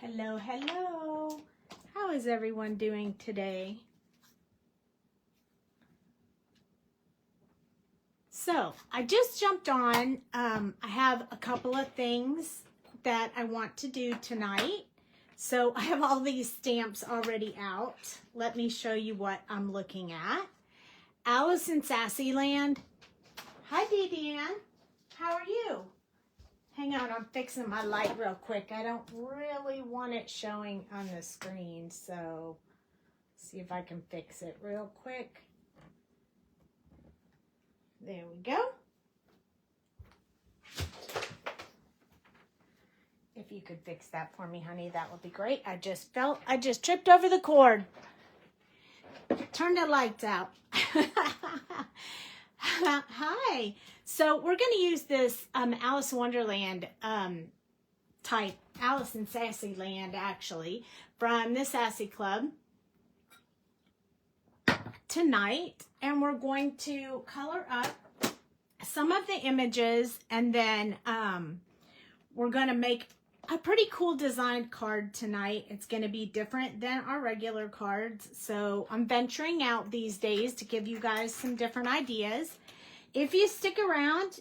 Hello, hello. How is everyone doing today? So, I just jumped on. I have a couple of things that I want to do tonight. So, I have all these stamps already out. Let me show you what I'm looking at. Alice in Sassyland. Hi, Dee-Deanne. How are you? Hang on, I'm fixing my light real quick. I don't really want it showing on the screen, so see if I can fix it real quick. There we go. If you could fix that for me, honey, that would be great. I just tripped over the cord. Turn the lights out. Hi. So we're going to use this Alice in Wonderland type, Alice in Sassyland actually, from the Sassy Club tonight. And we're going to color up some of the images, and then we're going to make a pretty cool designed card tonight. It's going to be different than our regular cards. So I'm venturing out these days to give you guys some different ideas. If you stick around,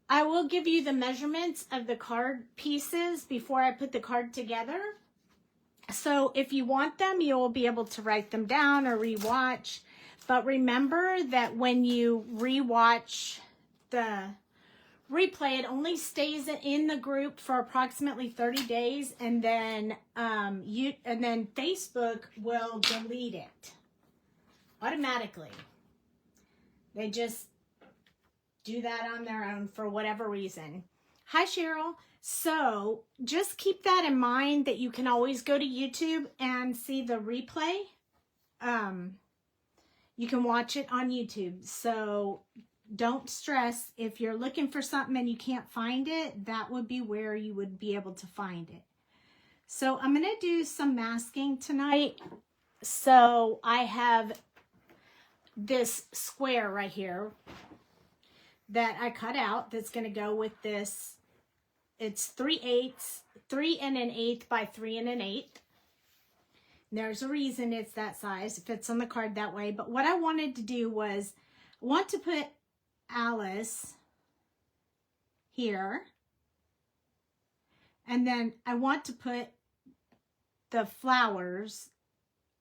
I will give you the measurements of the card pieces before I put the card together. So if you want them, you'll be able to write them down or rewatch. But remember that when you rewatch the replay, it only stays in the group for approximately 30 days, and then Facebook will delete it automatically. They just do that on their own for whatever reason. Hi, Cheryl. So just keep that in mind, that you can always go to YouTube and see the replay. You can watch it on YouTube. So don't stress. If you're looking for something and you can't find it, that would be where you would be able to find it. So I'm going to do some masking tonight. So I have this square right here that I cut out that's going to go with this. It's 3 1/8 by 3 1/8. There's a reason it's that size. It fits on the card that way. But what I wanted to do was, I want to put Alice here. And then I want to put the flowers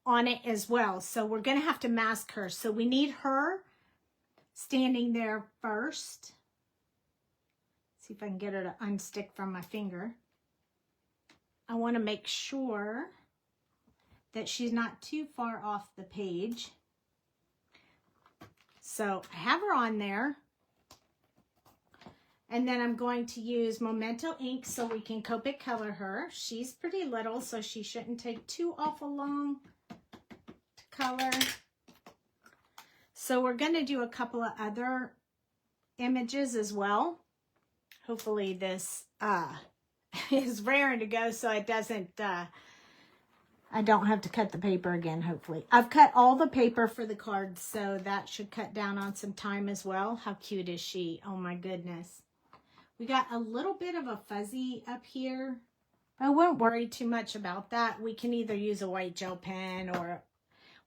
on it as well. So we're going to have to mask her. So we need her standing there first. See if I can get her to unstick from my finger. I want to make sure that she's not too far off the page. So I have her on there. And then I'm going to use Memento ink so we can Copic color her. She's pretty little, so she shouldn't take too awful long to color. So we're going to do a couple of other images as well. Hopefully this is raring to go, so it doesn't, I don't have to cut the paper again, hopefully. I've cut all the paper for the cards, so that should cut down on some time as well. How cute is she? Oh my goodness. We got a little bit of a fuzzy up here. I won't worry too much about that. We can either use a white gel pen or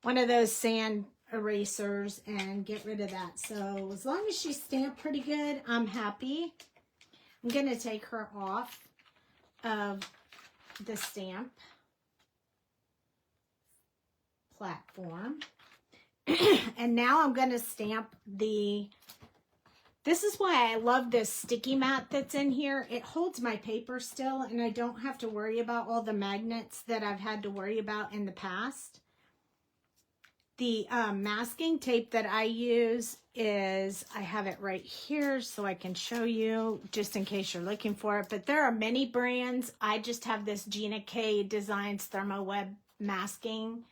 one of those sand erasers and get rid of that. So as long as she's stamped pretty good, I'm happy. I'm going to take her off of the stamp platform. And now I'm going to stamp this is why I love this sticky mat that's in here. It holds my paper still, and I don't have to worry about all the magnets that I've had to worry about in the past. The masking tape that I use is, I have it right here so I can show you just in case you're looking for it. But there are many brands. I just have this Gina K Designs Thermo Web masking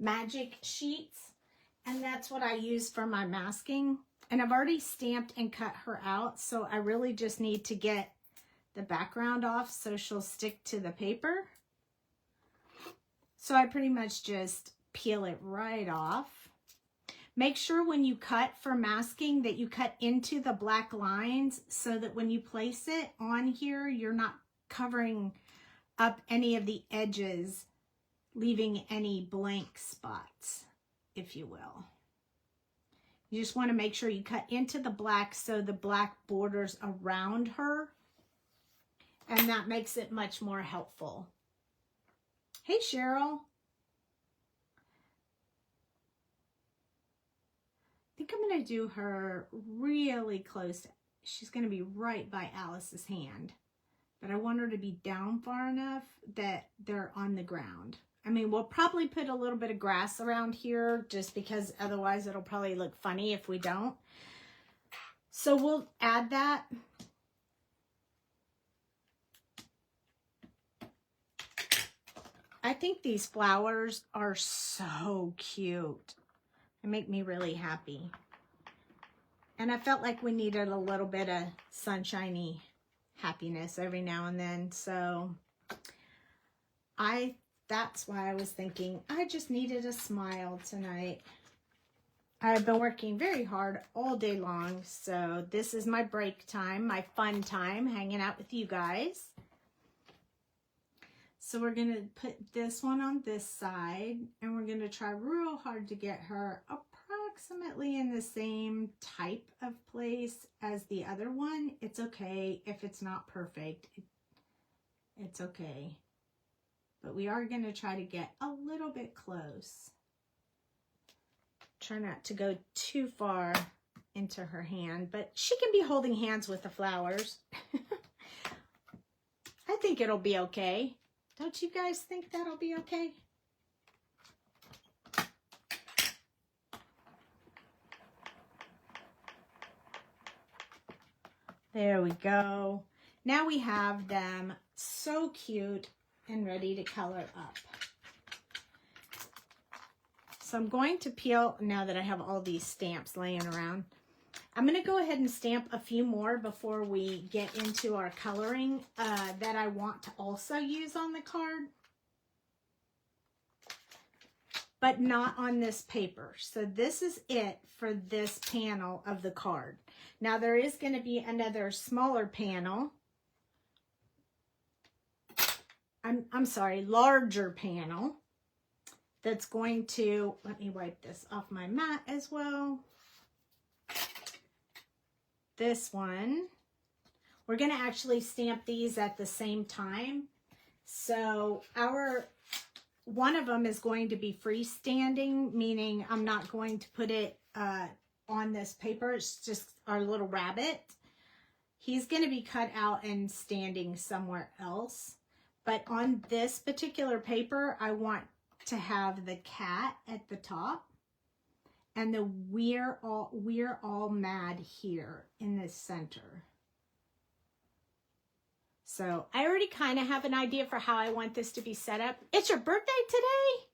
magic sheets. And that's what I use for my masking. And I've already stamped and cut her out. So I really just need to get the background off so she'll stick to the paper. So I pretty much just peel it right off. Make sure when you cut for masking that you cut into the black lines so that when you place it on here, you're not covering up any of the edges, leaving any blank spots, if you will. You just want to make sure you cut into the black so the black borders around her, and that makes it much more helpful. Hey, Cheryl. I think I'm going to do her really close. She's going to be right by Alice's hand, but I want her to be down far enough that they're on the ground. I mean, we'll probably put a little bit of grass around here just because otherwise it'll probably look funny if we don't. So we'll add that. I think these flowers are so cute. They make me really happy. And I felt like we needed a little bit of sunshiny happiness every now and then. So that's why I was thinking I just needed a smile tonight. I've been working very hard all day long. So this is my break time, my fun time, hanging out with you guys. So we're going to put this one on this side, and we're going to try real hard to get her approximately in the same type of place as the other one. It's okay if it's not perfect. It's okay. But we are going to try to get a little bit close. Try not to go too far into her hand, but she can be holding hands with the flowers. I think it'll be okay. Don't you guys think that'll be okay? There we go. Now we have them so cute and ready to color up. So I'm going to peel, now that I have all these stamps laying around, I'm going to go ahead and stamp a few more before we get into our coloring that I want to also use on the card, but not on this paper. So this is it for this panel of the card. Now there is going to be another smaller panel. I'm sorry, larger panel that's going to, let me wipe this off my mat as well. This one, we're going to actually stamp these at the same time. So one of them is going to be freestanding, meaning I'm not going to put it on this paper. It's just our little rabbit. He's going to be cut out and standing somewhere else. But on this particular paper, I want to have the cat at the top and the we're all mad here in the center. So I already kind of have an idea for how I want this to be set up. It's your birthday today?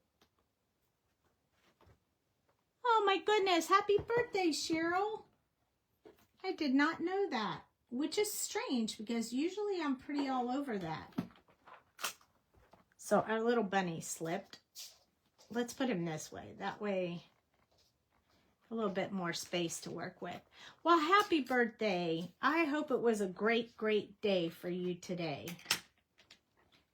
Oh my goodness, happy birthday, Cheryl. I did not know that, which is strange because usually I'm pretty all over that. So our little bunny slipped. Let's put him this way. That way, a little bit more space to work with. Well, happy birthday. I hope it was a great, great day for you today.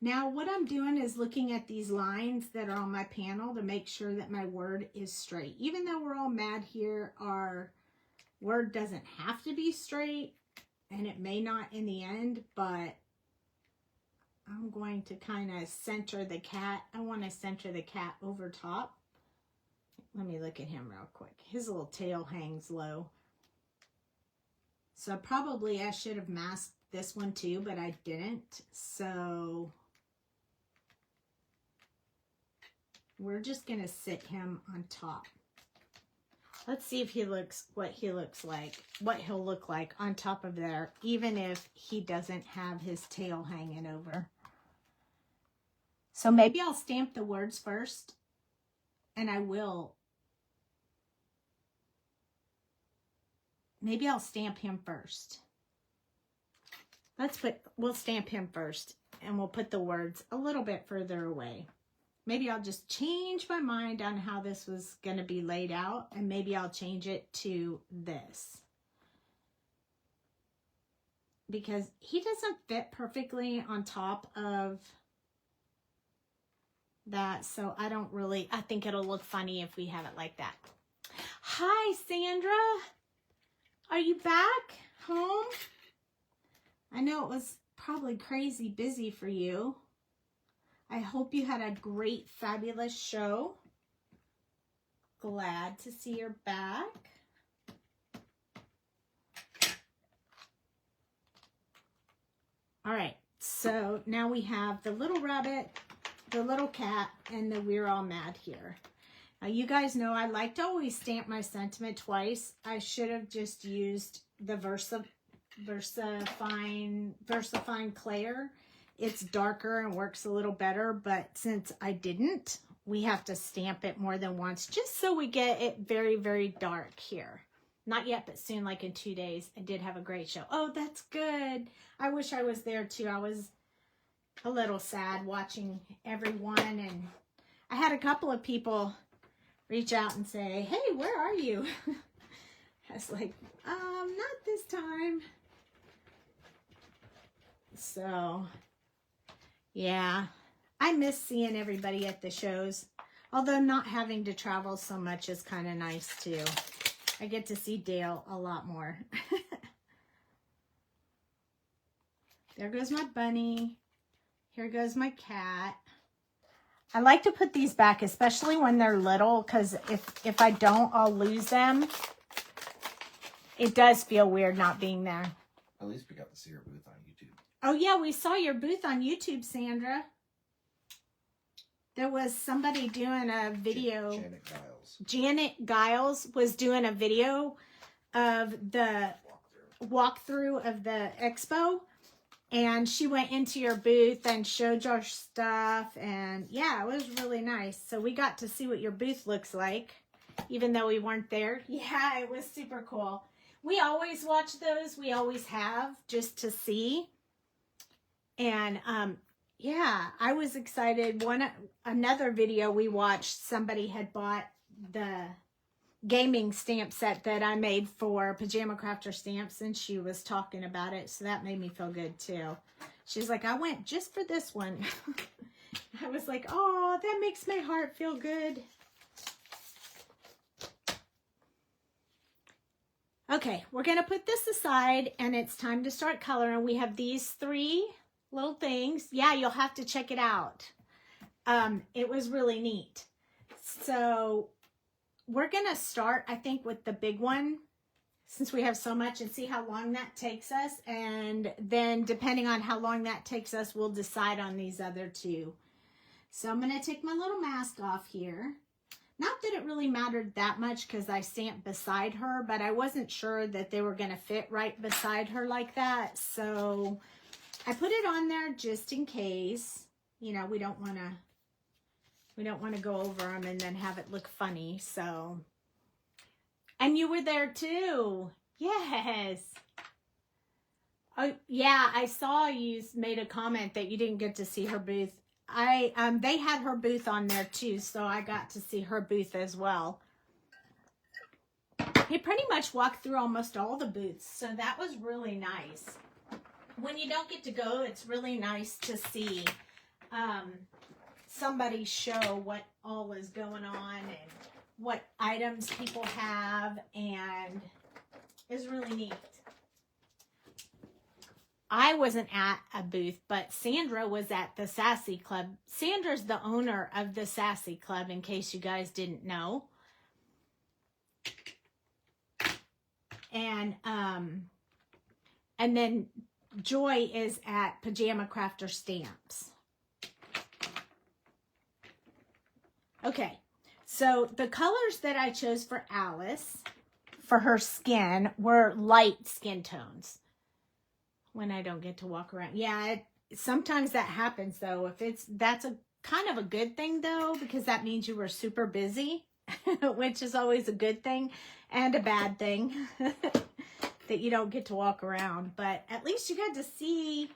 Now, what I'm doing is looking at these lines that are on my panel to make sure that my word is straight. Even though we're all mad here, our word doesn't have to be straight, and it may not in the end, but I'm going to kind of center the cat. I want to center the cat over top. Let me look at him real quick. His little tail hangs low. So probably I should have masked this one too, but I didn't. So we're just going to sit him on top. Let's see if he looks, what he'll look like on top of there, even if he doesn't have his tail hanging over. So maybe I'll stamp the words first, and maybe I'll stamp him first. We'll stamp him first, and we'll put the words a little bit further away. Maybe I'll just change my mind on how this was going to be laid out, and maybe I'll change it to this. Because he doesn't fit perfectly on top of that, so I think it'll look funny if we have it like that. Hi, Sandra. Are you back home? I know it was probably crazy busy for you. I hope you had a great, fabulous show. Glad to see you're back. All right, so now we have the little rabbit, the little cat, and the We're All Mad here. Now, you guys know I like to always stamp my sentiment twice. I should have just used the VersaFine Clair. It's darker and works a little better, but since I didn't, we have to stamp it more than once just so we get it very, very dark here. Not yet, but soon, like in 2 days. I did have a great show. Oh, that's good. I wish I was there too. I was a little sad watching everyone, and I had a couple of people reach out and say, hey, where are you? I was like, not this time. So, yeah, I miss seeing everybody at the shows. Although not having to travel so much is kind of nice too. I get to see Dale a lot more. There goes my bunny. Here goes my cat. I like to put these back, especially when they're little, because if I don't, I'll lose them. It does feel weird not being there. At least we got to see your booth on YouTube. Oh, yeah, we saw your booth on YouTube, Sandra. There was somebody doing a video. Janet Giles. Janet Giles was doing a video of the walkthrough of the expo. And she went into your booth and showed your stuff. And yeah, it was really nice. So we got to see what your booth looks like, even though we weren't there. Yeah, it was super cool. We always watch those. We always have, just to see. And yeah, I was excited. Another video we watched, somebody had bought the gaming stamp set that I made for Pajama Crafter Stamps, and she was talking about it, so that made me feel good too. She's like, I went just for this one. I was like, oh, that makes my heart feel good. Okay, we're going to put this aside, and it's time to start coloring. We have these 3 little things. Yeah, you'll have to check it out. It was really neat. So we're going to start, I think, with the big one, since we have so much, and see how long that takes us. And then depending on how long that takes us, we'll decide on these other 2. So I'm going to take my little mask off here. Not that it really mattered that much because I stamped beside her, but I wasn't sure that they were going to fit right beside her like that. So I put it on there just in case. You know, we don't want to go over them and then have it look funny. So, and you were there too. Yes. Oh yeah, I saw you made a comment that you didn't get to see her booth. They had her booth on there too, so I got to see her booth as well. He pretty much walked through almost all the booths, so that was really nice. When you don't get to go, it's really nice to see somebody show what all is going on and what items people have, and it's really neat. I wasn't at a booth, but Sandra was at the Sassy Club. Sandra's the owner of the Sassy Club, in case you guys didn't know. And then Joy is at Pajama Crafter Stamps. Okay, so the colors that I chose for Alice, for her skin, were light skin tones. When I don't get to walk around. Yeah, sometimes that happens though. That's a kind of a good thing though, because that means you were super busy, which is always a good thing and a bad thing that you don't get to walk around. But at least you got to see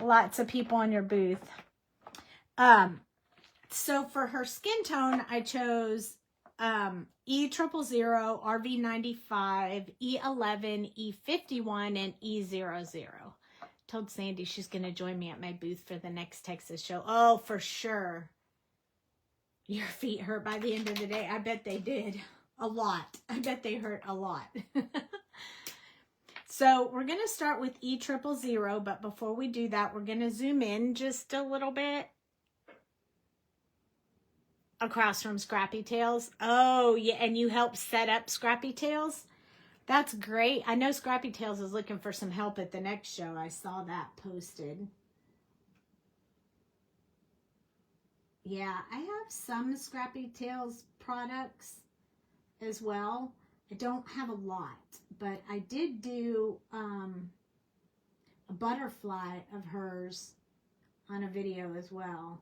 lots of people in your booth. So for her skin tone, I chose E000, RV95, E11, E51, and E00. Told Sandy she's going to join me at my booth for the next Texas show. Oh, for sure. your feet hurt by the end of the day. I bet they did. A lot. I bet they hurt a lot. So we're going to start with E000, but before we do that, we're going to zoom in just a little bit across from Scrappy Tails. Oh, yeah, and you helped set up Scrappy Tails? That's great. I know Scrappy Tails is looking for some help at the next show. I saw that posted. Yeah, I have some Scrappy Tails products as well. I don't have a lot, but I did do a butterfly of hers on a video as well.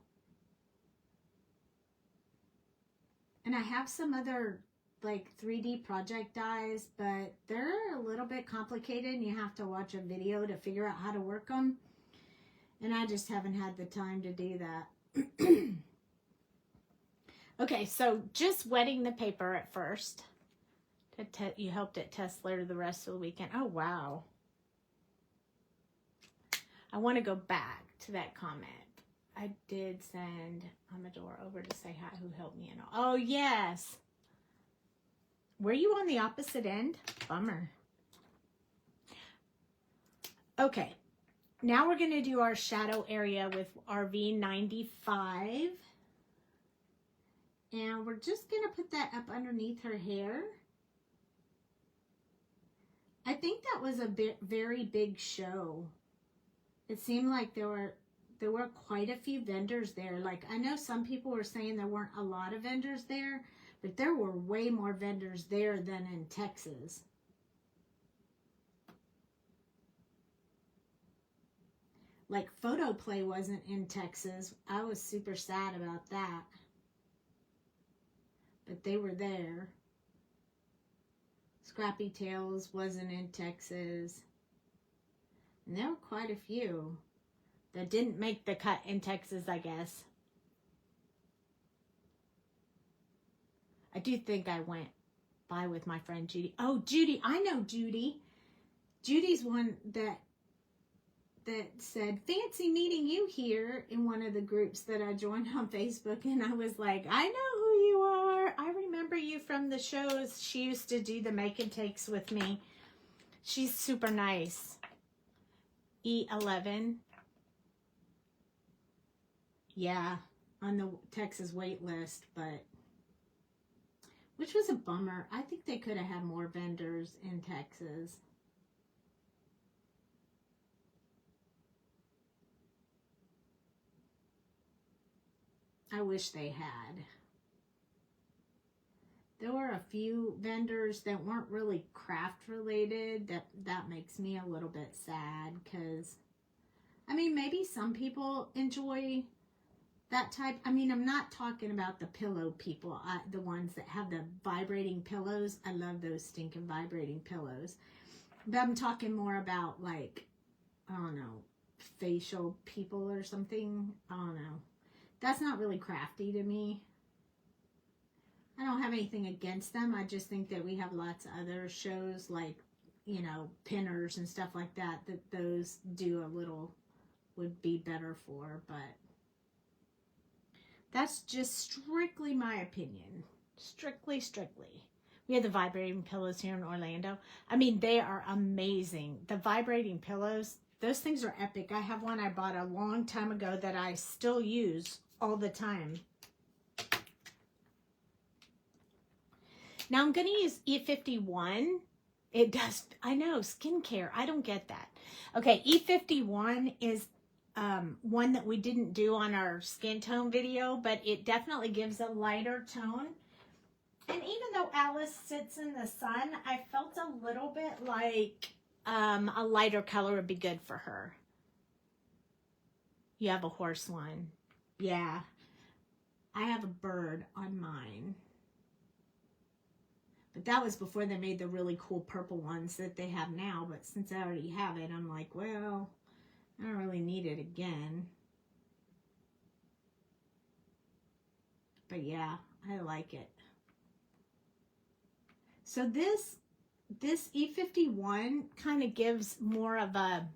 And I have some other like 3D project dies, but they're a little bit complicated and you have to watch a video to figure out how to work them. And I just haven't had the time to do that. Okay, so just wetting the paper at first. You helped it test later the rest of the weekend. Oh, wow. I want to go back to that comment. I did send Amador over to say hi, who helped me and all. Oh, yes. Were you on the opposite end? Bummer. Okay. Now we're going to do our shadow area with RV95. And we're just going to put that up underneath her hair. I think that was a very big show. It seemed like there were quite a few vendors there. Like, I know some people were saying there weren't a lot of vendors there, but there were way more vendors there than in Texas. Like, Photo Play wasn't in Texas. I was super sad about that. But they were there. Scrappy Tails wasn't in Texas. And there were quite a few that didn't make the cut in Texas, I guess. I do think I went by with my friend Judy. Oh, Judy. I know Judy. Judy's one that said, fancy meeting you here in one of the groups that I joined on Facebook. And I was like, I know who you are. I remember you from the shows. She used to do the make and takes with me. She's super nice. E11. Yeah, on the Texas wait list, but which was a bummer. I think they could have had more vendors in Texas. I wish they had. There were a few vendors that weren't really craft related. That makes me a little bit sad because, I mean, maybe some people enjoy that type. I mean, I'm not talking about the pillow people, the ones that have the vibrating pillows. I love those stinking vibrating pillows. But I'm talking more about, like, I don't know, facial people or something. I don't know. That's not really crafty to me. I don't have anything against them. I just think that we have lots of other shows like, you know, pinners and stuff like that, that those do a little, would be better for, but that's just strictly my opinion. Strictly. We have the vibrating pillows here in Orlando. I mean, they are amazing. The vibrating pillows, those things are epic. I have one I bought a long time ago that I still use all the time. Now I'm going to use E51. It does, I know, skincare. I don't get that. Okay, E51 is one that we didn't do on our skin tone video, but it definitely gives a lighter tone. And even though Alice sits in the sun, I felt a little bit like a lighter color would be good for her. You have a horse one. Yeah. I have a bird on mine. But that was before they made the really cool purple ones that they have now. But since I already have it, I'm like, well, I don't really need it again. But yeah, I like it. So this E51 kind of gives more of a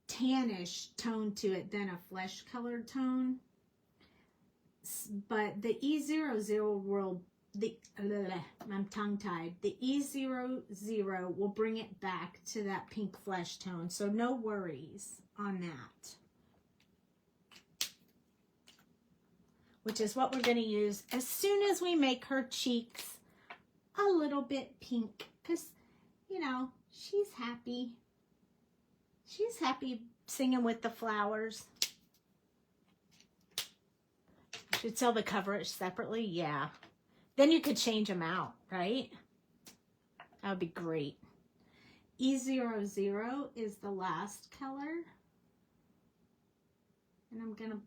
tannish tone to it than a flesh colored tone. but the E00 will, I'm tongue-tied. The E00 will bring it back to that pink flesh tone, so no worries on that. Which is what we're going to use as soon as we make her cheeks a little bit pink. Because, you know, she's happy. She's happy singing with the flowers. Should sell the coverage separately? Yeah. Then you could change them out, right? That would be great. E00 is the last color. And I'm going to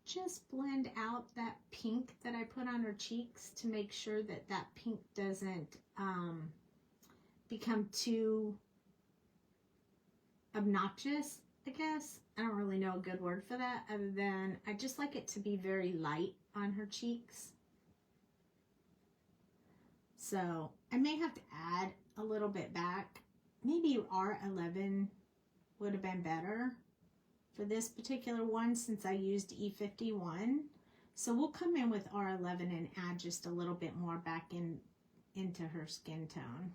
just blend out that pink that I put on her cheeks to make sure that that pink doesn't become too obnoxious, I guess. I don't really know a good word for that other than I just like it to be very light on her cheeks. So I may have to add a little bit back. Maybe R11 would have been better for this particular one since I used E51. So we'll come in with R11 and add just a little bit more back into her skin tone.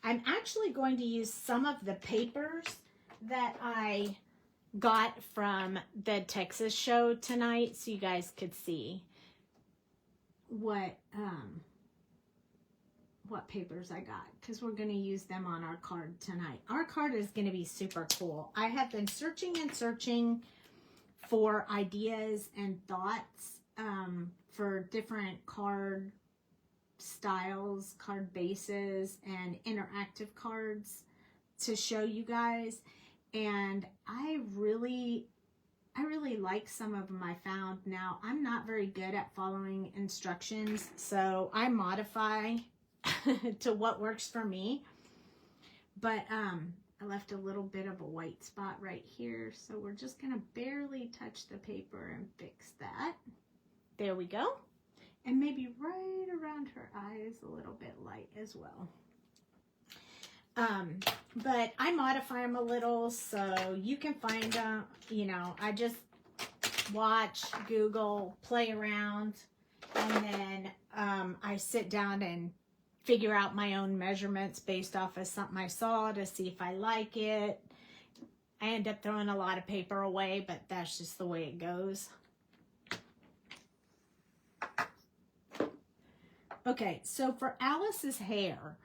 I'm actually going to use some of the papers that I got from the Texas show tonight so you guys could see what papers I got, because we're going to use them on our card tonight. Our card is going to be super cool. I have been searching and searching for ideas and thoughts for different card styles, card bases, and interactive cards to show you guys. And I really like some of them I found. Now, I'm not very good at following instructions, so I modify to what works for me. But I left a little bit of a white spot right here, so we're just gonna barely touch the paper and fix that. There we go. And maybe right around her eyes a little bit light as well. But I modify them a little so you can find them. You know, I just watch, Google, play around, and then I sit down and figure out my own measurements based off of something I saw to see if I like it. I end up throwing a lot of paper away, but that's just the way it goes. Okay, so for Alice's hair,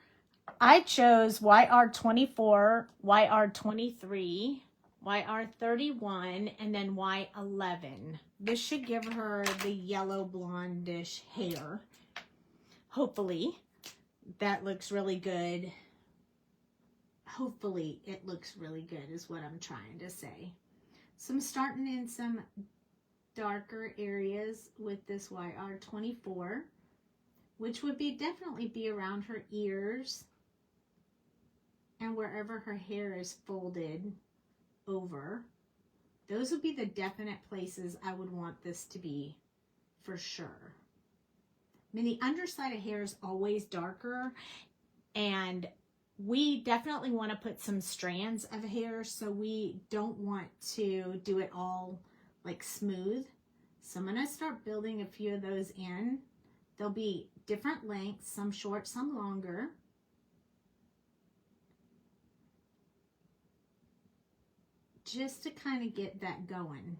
I chose YR24, YR23, YR31, and then Y11. This should give her the yellow blondish hair. Hopefully. That looks really good. Hopefully it looks really good is what I'm trying to say. So I'm starting in some darker areas with this YR24, which would definitely be around her ears and wherever her hair is folded over. Those would be the definite places I would want this to be for sure. I mean, the underside of hair is always darker, and we definitely want to put some strands of hair, so we don't want to do it all like smooth. So I'm going to start building a few of those in. They'll be different lengths, some short, some longer. Just to kind of get that going.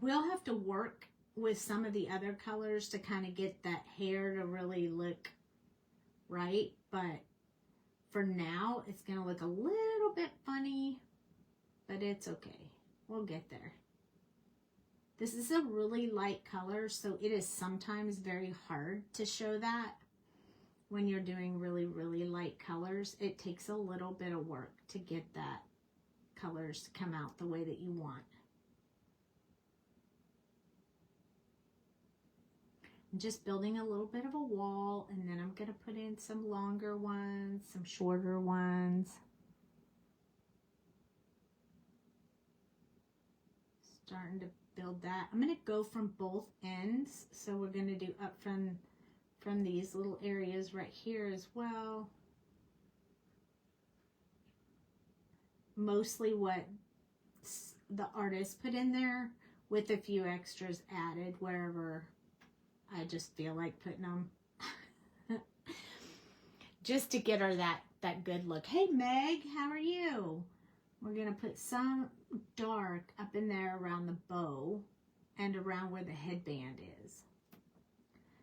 We'll have to work with some of the other colors to kind of get that hair to really look right, but for now it's going to look a little bit funny, but it's okay. We'll get there. This is a really light color, so it is sometimes very hard to show that when you're doing really, really light colors. It takes a little bit of work to get that colors to come out the way that you want. I'm just building a little bit of a wall, and then I'm going to put in some longer ones, some shorter ones. Starting to build that. I'm going to go from both ends, so we're going to do up from these little areas right here as well. Mostly what the artist put in there with a few extras added wherever I just feel like putting them. Just to get her that good look. Hey Meg, how are you? We're gonna put some dark up in there around the bow and around where the headband is.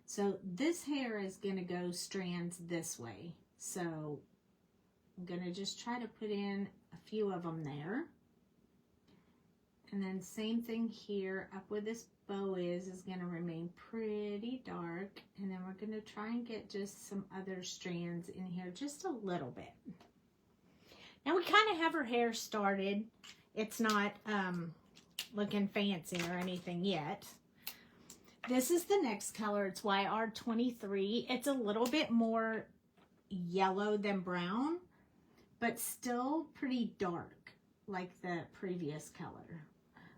So this hair is gonna go strands this way. So I'm gonna just try to put in a few of them there. And then same thing here, up where this bow is gonna remain pretty dark. And then we're gonna try and get just some other strands in here, just a little bit. Now we kind of have her hair started. It's not looking fancy or anything yet. This is the next color. It's YR23. It's a little bit more yellow than brown, but still pretty dark like the previous color.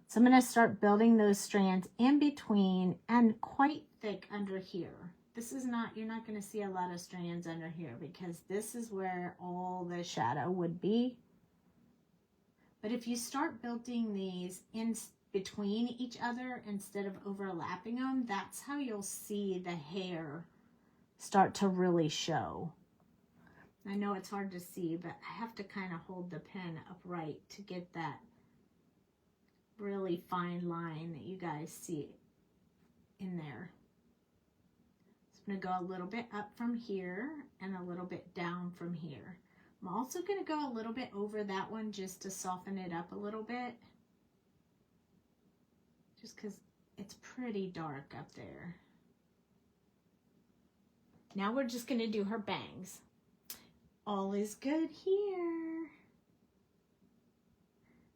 So I'm going to start building those strands in between and quite thick under here. This is not, you're not going to see a lot of strands under here because this is where all the shadow would be. But if you start building these in between each other instead of overlapping them, that's how you'll see the hair start to really show. I know it's hard to see, but I have to kind of hold the pen upright to get that really fine line that you guys see in there. So I'm going to go a little bit up from here and a little bit down from here. I'm also going to go a little bit over that one just to soften it up a little bit. Just because it's pretty dark up there. Now we're just going to do her bangs. All is good here.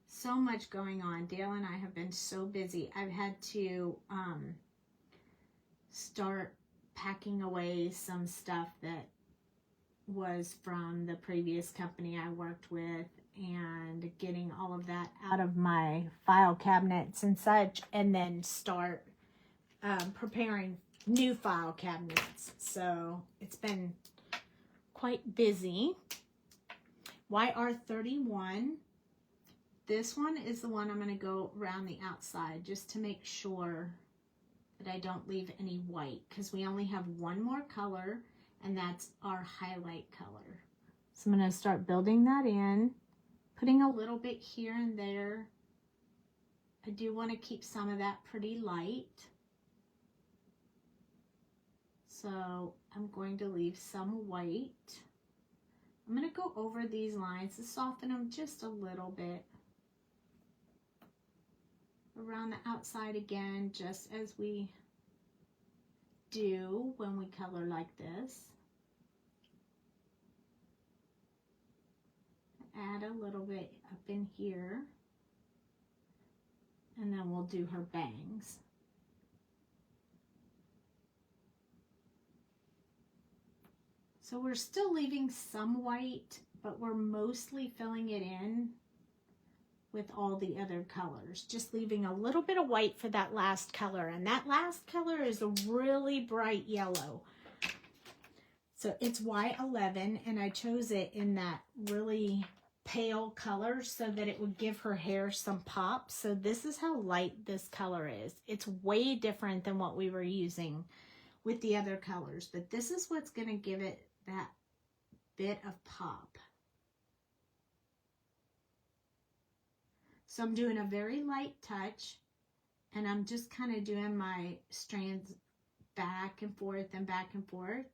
So much going on. Dale and I have been so busy. I've had to start packing away some stuff that was from the previous company I worked with and getting all of that out of my file cabinets and such, and then start preparing new file cabinets. So it's been quite busy. YR31. This one is the one I'm going to go around the outside just to make sure that I don't leave any white, because we only have one more color, and that's our highlight color. So I'm going to start building that in, putting a little bit here and there. I do want to keep some of that pretty light. So I'm going to leave some white. I'm going to go over these lines to soften them just a little bit. Around the outside again, just as we do when we color like this. Add a little bit up in here. And then we'll do her bangs. So we're still leaving some white, but we're mostly filling it in with all the other colors, just leaving a little bit of white for that last color. And that last color is a really bright yellow. So it's Y11, and I chose it in that really pale color so that it would give her hair some pop. So this is how light this color is. It's way different than what we were using with the other colors, but this is what's going to give it that bit of pop. So I'm doing a very light touch, and I'm just kind of doing my strands back and forth and back and forth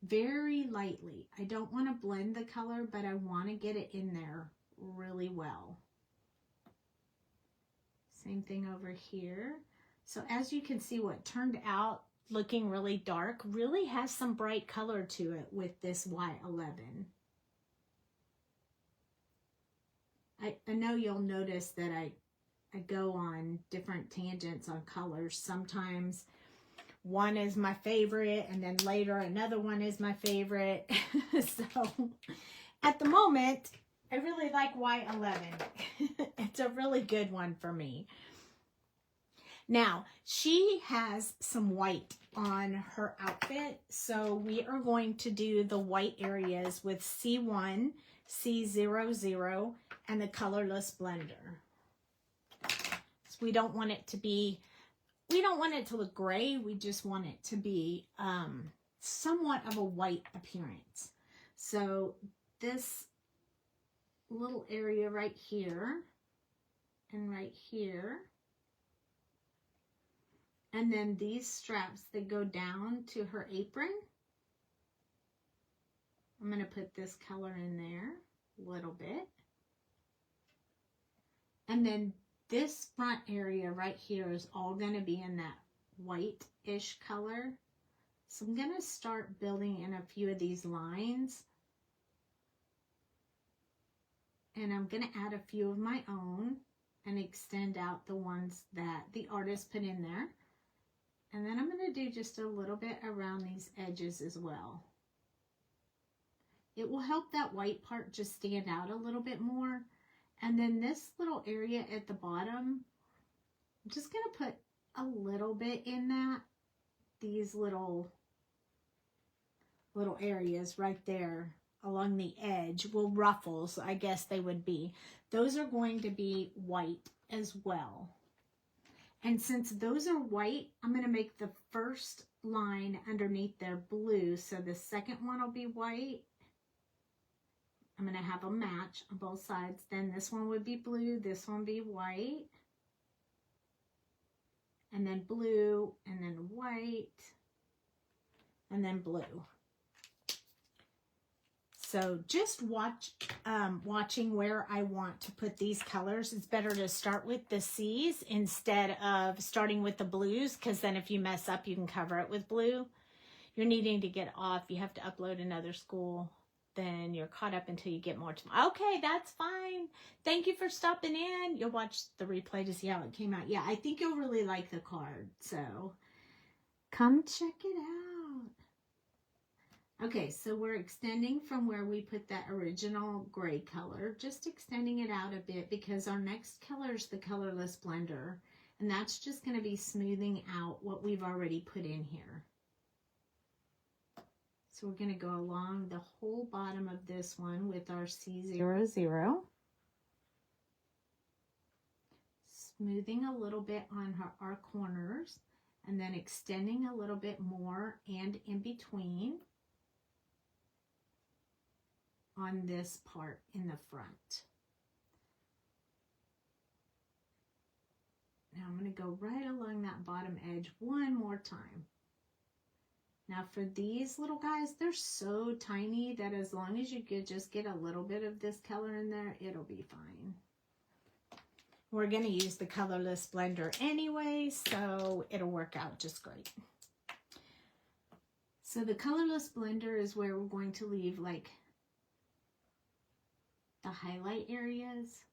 very lightly. I don't want to blend the color, but I want to get it in there really well. Same thing over here. So as you can see, what turned out looking really dark really has some bright color to it with this Y11. I know you'll notice that I go on different tangents on colors. Sometimes one is my favorite, and then later another one is my favorite. So at the moment, I really like Y11. It's a really good one for me. Now, she has some white on her outfit, so we are going to do the white areas with C1, C00, and the colorless blender. So We don't want it to be, we don't want it to look gray. We just want it to be somewhat of a white appearance. So this little area right here and right here, and then these straps that go down to her apron, I'm going to put this color in there a little bit. And then this front area right here is all going to be in that white-ish color. So I'm going to start building in a few of these lines. And I'm going to add a few of my own and extend out the ones that the artist put in there. And then I'm going to do just a little bit around these edges as well. It will help that white part just stand out a little bit more. And then this little area at the bottom, I'm just going to put a little bit in that. These little areas right there along the edge, well, ruffles, I guess they would be. Those are going to be white as well. And since those are white, I'm going to make the first line underneath there blue. So the second one will be white. I'm going to have a match on both sides. Then this one would be blue, this one be white. And then blue, and then white, and then blue. So just watching where I want to put these colors. It's better to start with the C's instead of starting with the blues, because then if you mess up, you can cover it with blue. You're needing to get off. You have to upload another school. Then you're caught up until you get more tomorrow. Okay, that's fine. Thank you for stopping in. You'll watch the replay to see how it came out. Yeah, I think you'll really like the card. So come check it out. Okay, so we're extending from where we put that original gray color, just extending it out a bit because our next color is the colorless blender. And that's just going to be smoothing out what we've already put in here. So we're going to go along the whole bottom of this one with our C00. Smoothing a little bit on our corners and then extending a little bit more and in between on this part in the front. Now I'm going to go right along that bottom edge one more time. Now for these little guys, they're so tiny that as long as you just get a little bit of this color in there, it'll be fine. We're going to use the colorless blender anyway, so it'll work out just great. So the colorless blender is where we're going to leave like the highlight areas.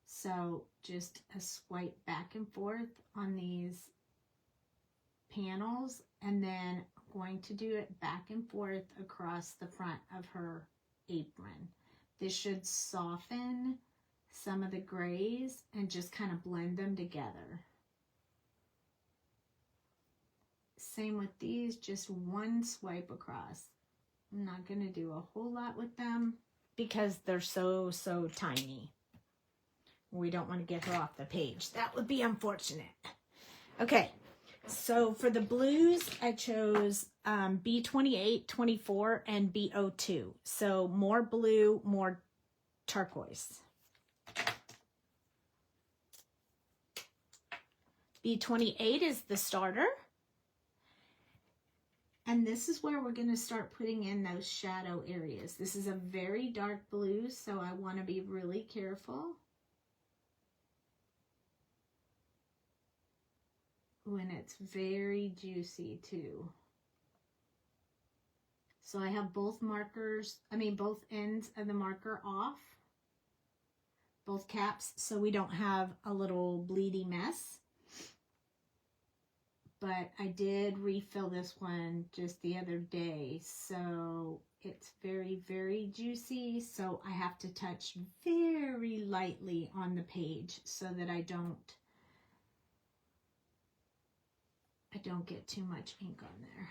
So just a swipe back and forth on these panels, and then I'm going to do it back and forth across the front of her apron. This should soften some of the grays and just kind of blend them together. Same with these, just one swipe across. I'm not going to do a whole lot with them because they're so tiny. We don't want to get her off the page. That would be unfortunate. Okay. So for the blues, I chose B28, 24, and B02. So more blue, more turquoise. B28 is the starter. And this is where we're going to start putting in those shadow areas. This is a very dark blue, so I want to be really careful. When it's very juicy too. So I have both ends of the marker off, both caps, so we don't have a little bleedy mess. But I did refill this one just the other day, so it's very juicy, so I have to touch very lightly on the page so that I don't get too much ink on there.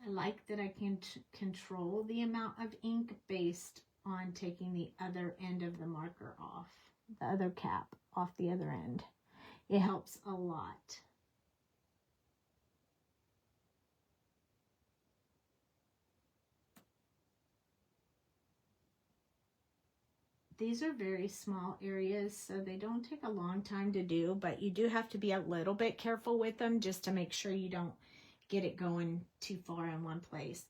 I like that I can control the amount of ink based on taking the other end of the marker off. the other cap off the other end. It helps a lot. These are very small areas, so they don't take a long time to do, but you do have to be a little bit careful with them just to make sure you don't get it going too far in one place.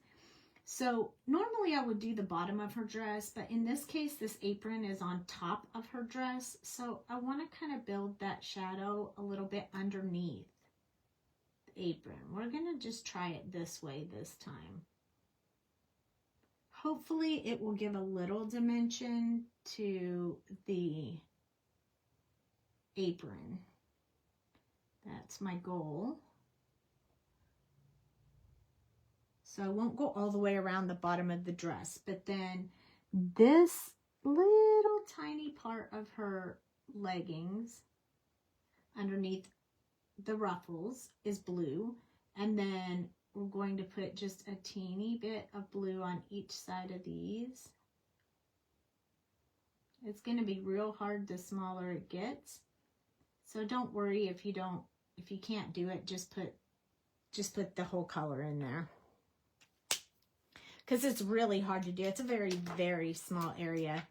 So normally I would do the bottom of her dress, but in this case, this apron is on top of her dress. So I want to kind of build that shadow a little bit underneath the apron. We're going to just try it this way this time. Hopefully it will give a little dimension to the apron. That's my goal. So I won't go all the way around the bottom of the dress, but then this little tiny part of her leggings underneath the ruffles is blue, and then we're going to put just a teeny bit of blue on each side of these. It's going to be real hard the smaller it gets. So don't worry if you can't do it, just put the whole color in there. Because it's really hard to do. It's a very, very small area.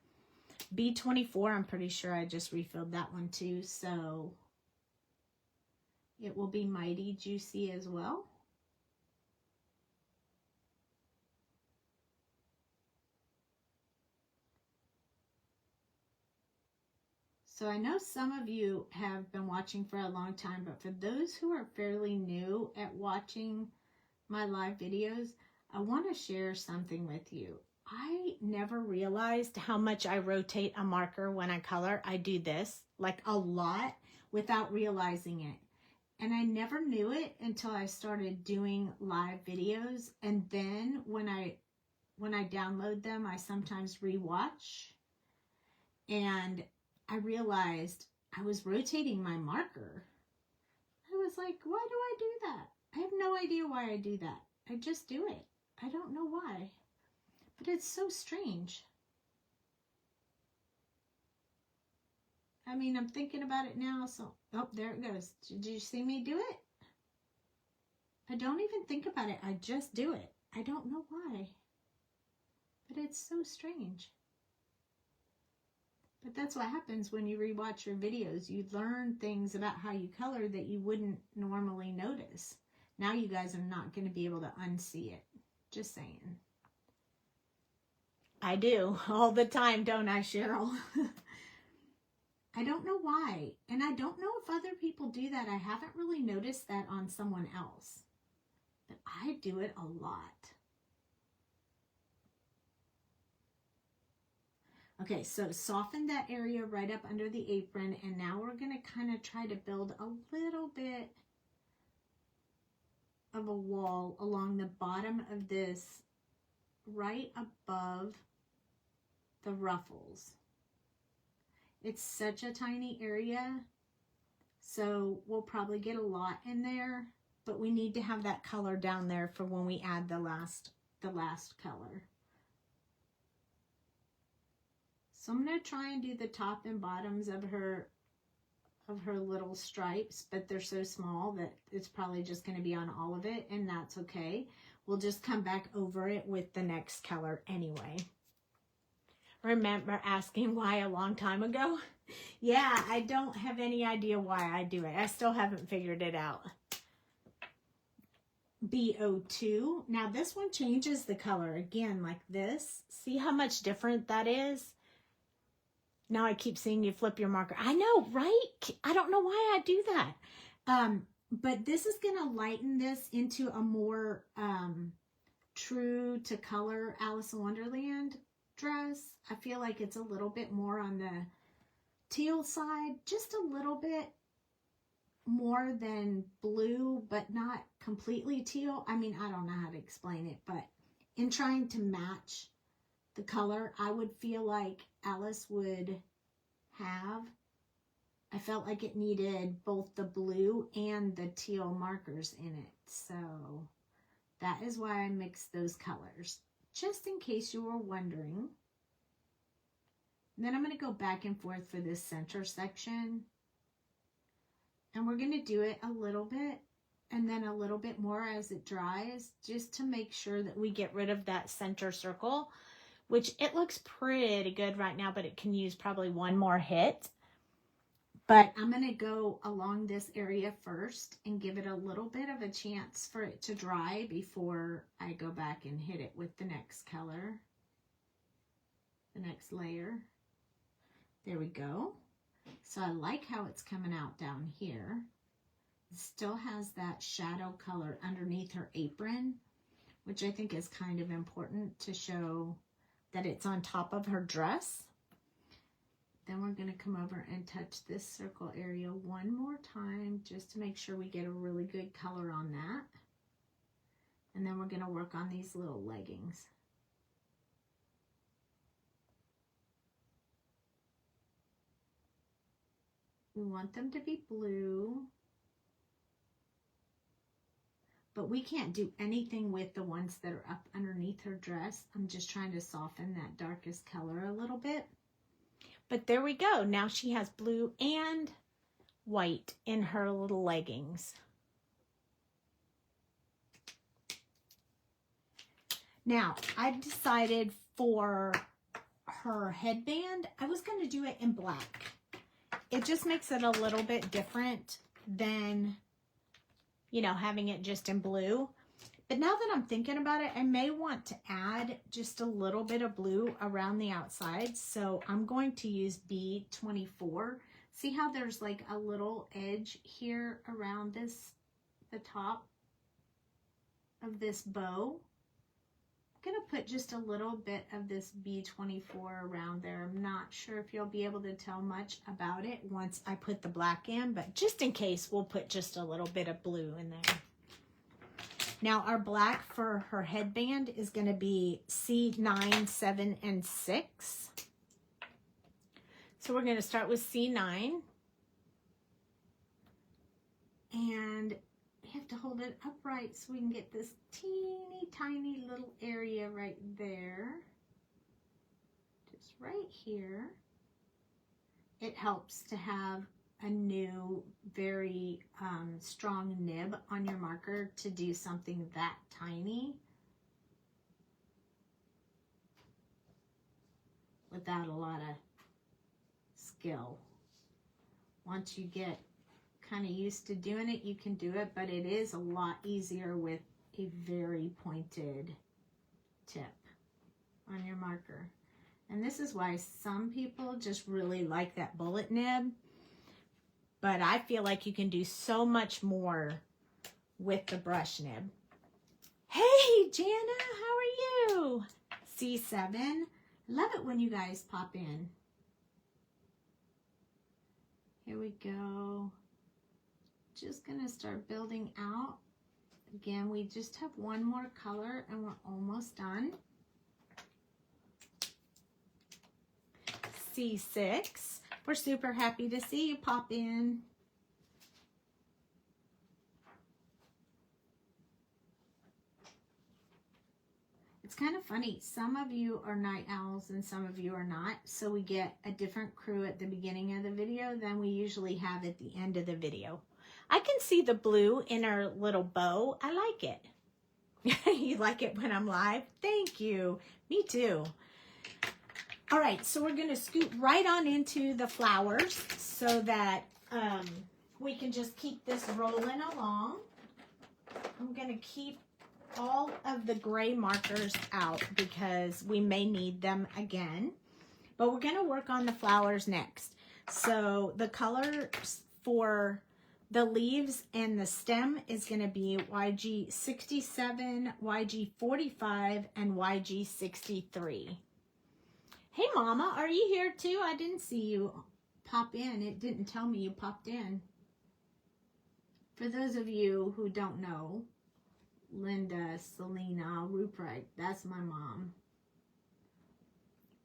B24, I'm pretty sure I just refilled that one too, so it will be mighty juicy as well. So I know some of you have been watching for a long time, but for those who are fairly new at watching my live videos, I want to share something with you. I never realized how much I rotate a marker when I color. I do this like a lot without realizing it. And I never knew it until I started doing live videos. And then when I download them, I sometimes rewatch. And I realized I was rotating my marker. I was like, why do I do that? I have no idea why I do that. I just do it. I don't know why. But it's so strange. I mean, I'm thinking about it now, so... Oh, there it goes. Did you see me do it? I don't even think about it. I just do it. I don't know why. But it's so strange. But that's what happens when you rewatch your videos. You learn things about how you color that you wouldn't normally notice. Now you guys are not going to be able to unsee it. Just saying. I do all the time, don't I, Cheryl? I don't know why. And I don't know if other people do that. I haven't really noticed that on someone else. But I do it a lot. Okay, so soften that area right up under the apron, and now we're going to kind of try to build a little bit of a wall along the bottom of this, right above the ruffles. It's such a tiny area, so we'll probably get a lot in there, but we need to have that color down there for when we add the last color. So I'm going to try and do the top and bottoms of her little stripes, but they're so small that it's probably just going to be on all of it, and that's okay. We'll just come back over it with the next color anyway. Remember asking why a long time ago? Yeah, I don't have any idea why I do it. I still haven't figured it out. B02. Now this one changes the color again like this. See how much different that is? Now I keep seeing you flip your marker. I know, right? I don't know why I do that. But this is going to lighten this into a more true to color Alice in Wonderland dress. I feel like it's a little bit more on the teal side, just a little bit more than blue, but not completely teal. I mean, I don't know how to explain it, but in trying to match the color I would feel like Alice would have, I felt like it needed both the blue and the teal markers in it. So that is why I mixed those colors, just in case you were wondering. then I'm going to go back and forth for this center section. And we're going to do it a little bit and then a little bit more as it dries, just to make sure that we get rid of that center circle, which it looks pretty good right now, but it can use probably one more hit. But I'm going to go along this area first and give it a little bit of a chance for it to dry before I go back and hit it with the next color, the next layer. There we go. So I like how it's coming out down here. It still has that shadow color underneath her apron, which I think is kind of important to show that it's on top of her dress. Then we're going to come over and touch this circle area one more time just to make sure we get a really good color on that. And then we're going to work on these little leggings. We want them to be blue, but we can't do anything with the ones that are up underneath her dress. I'm just trying to soften that darkest color a little bit. But there we go. Now she has blue and white in her little leggings. Now, I've decided for her headband, I was going to do it in black. It just makes it a little bit different than, you know, having it just in blue. But now that I'm thinking about it, I may want to add just a little bit of blue around the outside. So I'm going to use B24. See how there's like a little edge here around this, the top of this bow? I'm going to put just a little bit of this B24 around there. I'm not sure if you'll be able to tell much about it once I put the black in, but just in case, we'll put just a little bit of blue in there. Now our black for her headband is going to be C9, 7, and 6. So we're going to start with C9. And we have to hold it upright so we can get this teeny tiny little area right there. Just right here. It helps to have a new, very strong nib on your marker to do something that tiny without a lot of skill. Once you get kind of used to doing it, you can do it, but it is a lot easier with a very pointed tip on your marker. And this is why some people just really like that bullet nib, but I feel like you can do so much more with the brush nib. Hey, Jana, how are you? C7. Love it when you guys pop in. Here we go. Just gonna start building out. Again, we just have one more color and we're almost done. C6. We're super happy to see you pop in. It's kind of funny. Some of you are night owls and some of you are not. So we get a different crew at the beginning of the video than we usually have at the end of the video. I can see the blue in our little bow. I like it. You like it when I'm live? Thank you. Me too. All right, so we're going to scoot right on into the flowers so that we can just keep this rolling along. I'm going to keep all of the gray markers out because we may need them again. But we're going to work on the flowers next. So the colors for the leaves and the stem is going to be YG 67, YG 45, and YG 63. Hey, Mama, are you here too? I didn't see you pop in. It didn't tell me you popped in. For those of you who don't know, Linda, Selena, Ruprecht, that's my mom.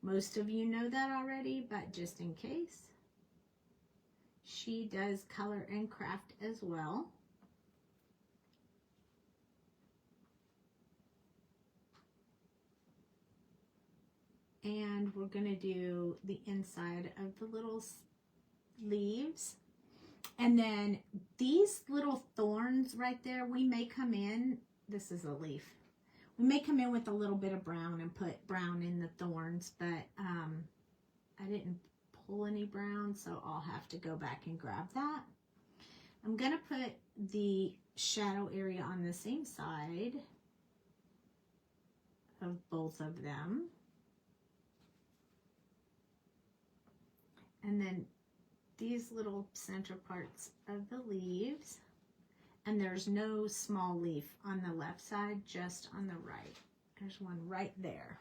Most of you know that already, but just in case. She does color and craft as well. And we're going to do the inside of the little leaves. And then these little thorns right there, we may come in, this is a leaf. We may come in with a little bit of brown and put brown in the thorns, but I didn't pull any brown, so I'll have to go back and grab that. I'm going to put the shadow area on the same side of both of them. And then these little center parts of the leaves. And there's no small leaf on the left side, just on the right. There's one right there.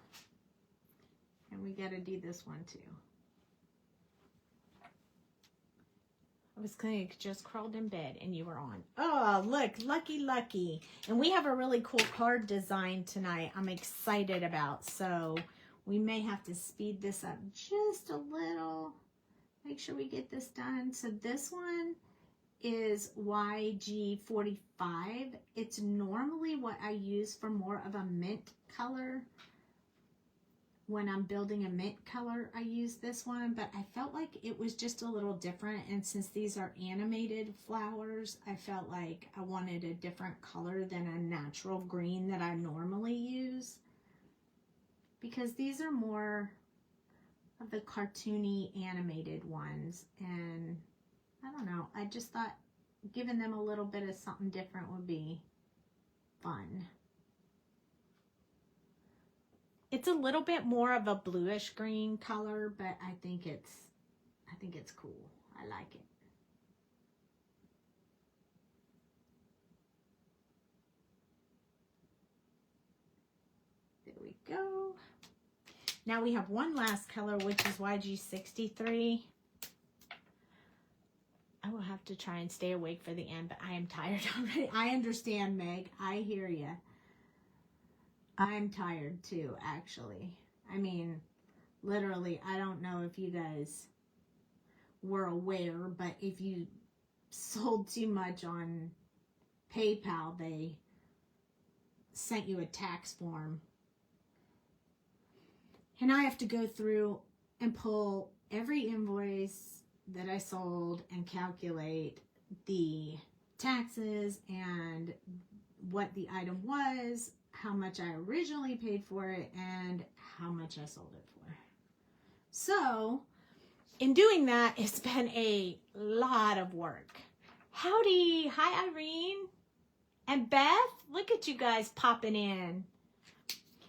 And we got to do this one too. I was kind of just crawled in bed and you were on. Oh, look, lucky. And we have a really cool card design tonight I'm excited about. So we may have to speed this up just a little. Make sure we get this done. So this one is YG45. It's normally what I use for more of a mint color. When I'm building a mint color, I use this one, but I felt like it was just a little different. And since these are animated flowers, I felt like I wanted a different color than a natural green that I normally use. Because these are more of the cartoony animated ones. And I don't know, I just thought giving them a little bit of something different would be fun. It's a little bit more of a bluish green color, but I think it's cool. I like it. There we go. Now we have one last color, which is YG63. I will have to try and stay awake for the end, but I am tired already. I understand, Meg. I hear you. I'm tired too, actually. I mean, literally, I don't know if you guys were aware, but if you sold too much on PayPal, they sent you a tax form. And I have to go through and pull every invoice that I sold and calculate the taxes and what the item was, how much I originally paid for it, and how much I sold it for. So, in doing that, it's been a lot of work. Howdy. Hi, Irene. And Beth, look at you guys popping in.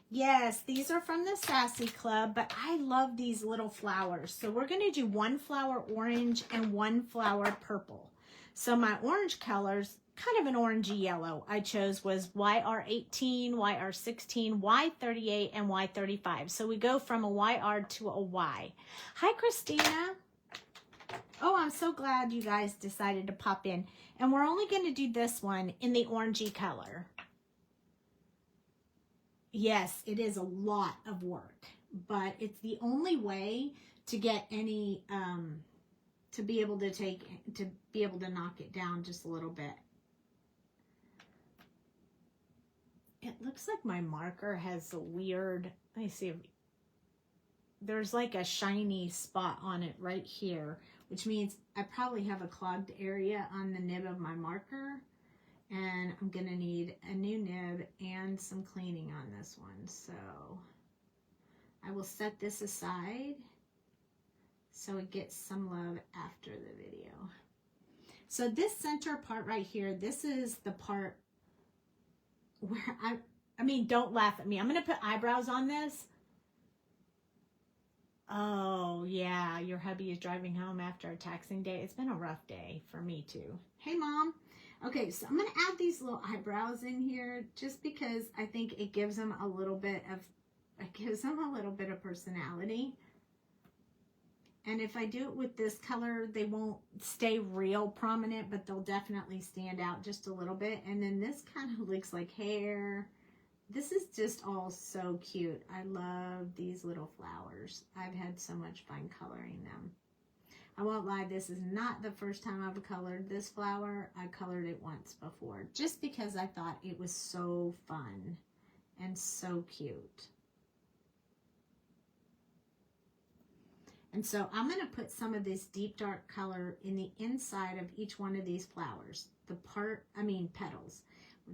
Yes, these are from the Sassy Club, but I love these little flowers. So we're going to do one flower orange and one flower purple. So my orange colors, kind of an orangey yellow, I chose was YR18, YR16, Y38, and Y35. So we go from a YR to a Y. Hi, Christina. Oh, I'm so glad you guys decided to pop in. And we're only going to do this one in the orangey color. Yes, it is a lot of work, but it's the only way to get any, to be able to knock it down just a little bit. It looks like my marker has a weird, let me see, there's like a shiny spot on it right here, which means I probably have a clogged area on the nib of my marker. And I'm going to need a new nib and some cleaning on this one. So I will set this aside so it gets some love after the video. So this center part right here, this is the part where I mean, don't laugh at me. I'm going to put eyebrows on this. Oh, yeah, your hubby is driving home after a taxing day. It's been a rough day for me too. Hey, Mom. Okay, so I'm going to add these little eyebrows in here just because I think it gives them a little bit of personality. And if I do it with this color, they won't stay real prominent, but they'll definitely stand out just a little bit. And then this kind of looks like hair. This is just all so cute. I love these little flowers. I've had so much fun coloring them. I won't lie, this is not the first time I've colored this flower. I colored it once before, just because I thought it was so fun and so cute. And so I'm going to put some of this deep dark color in the inside of each one of these flowers. Petals.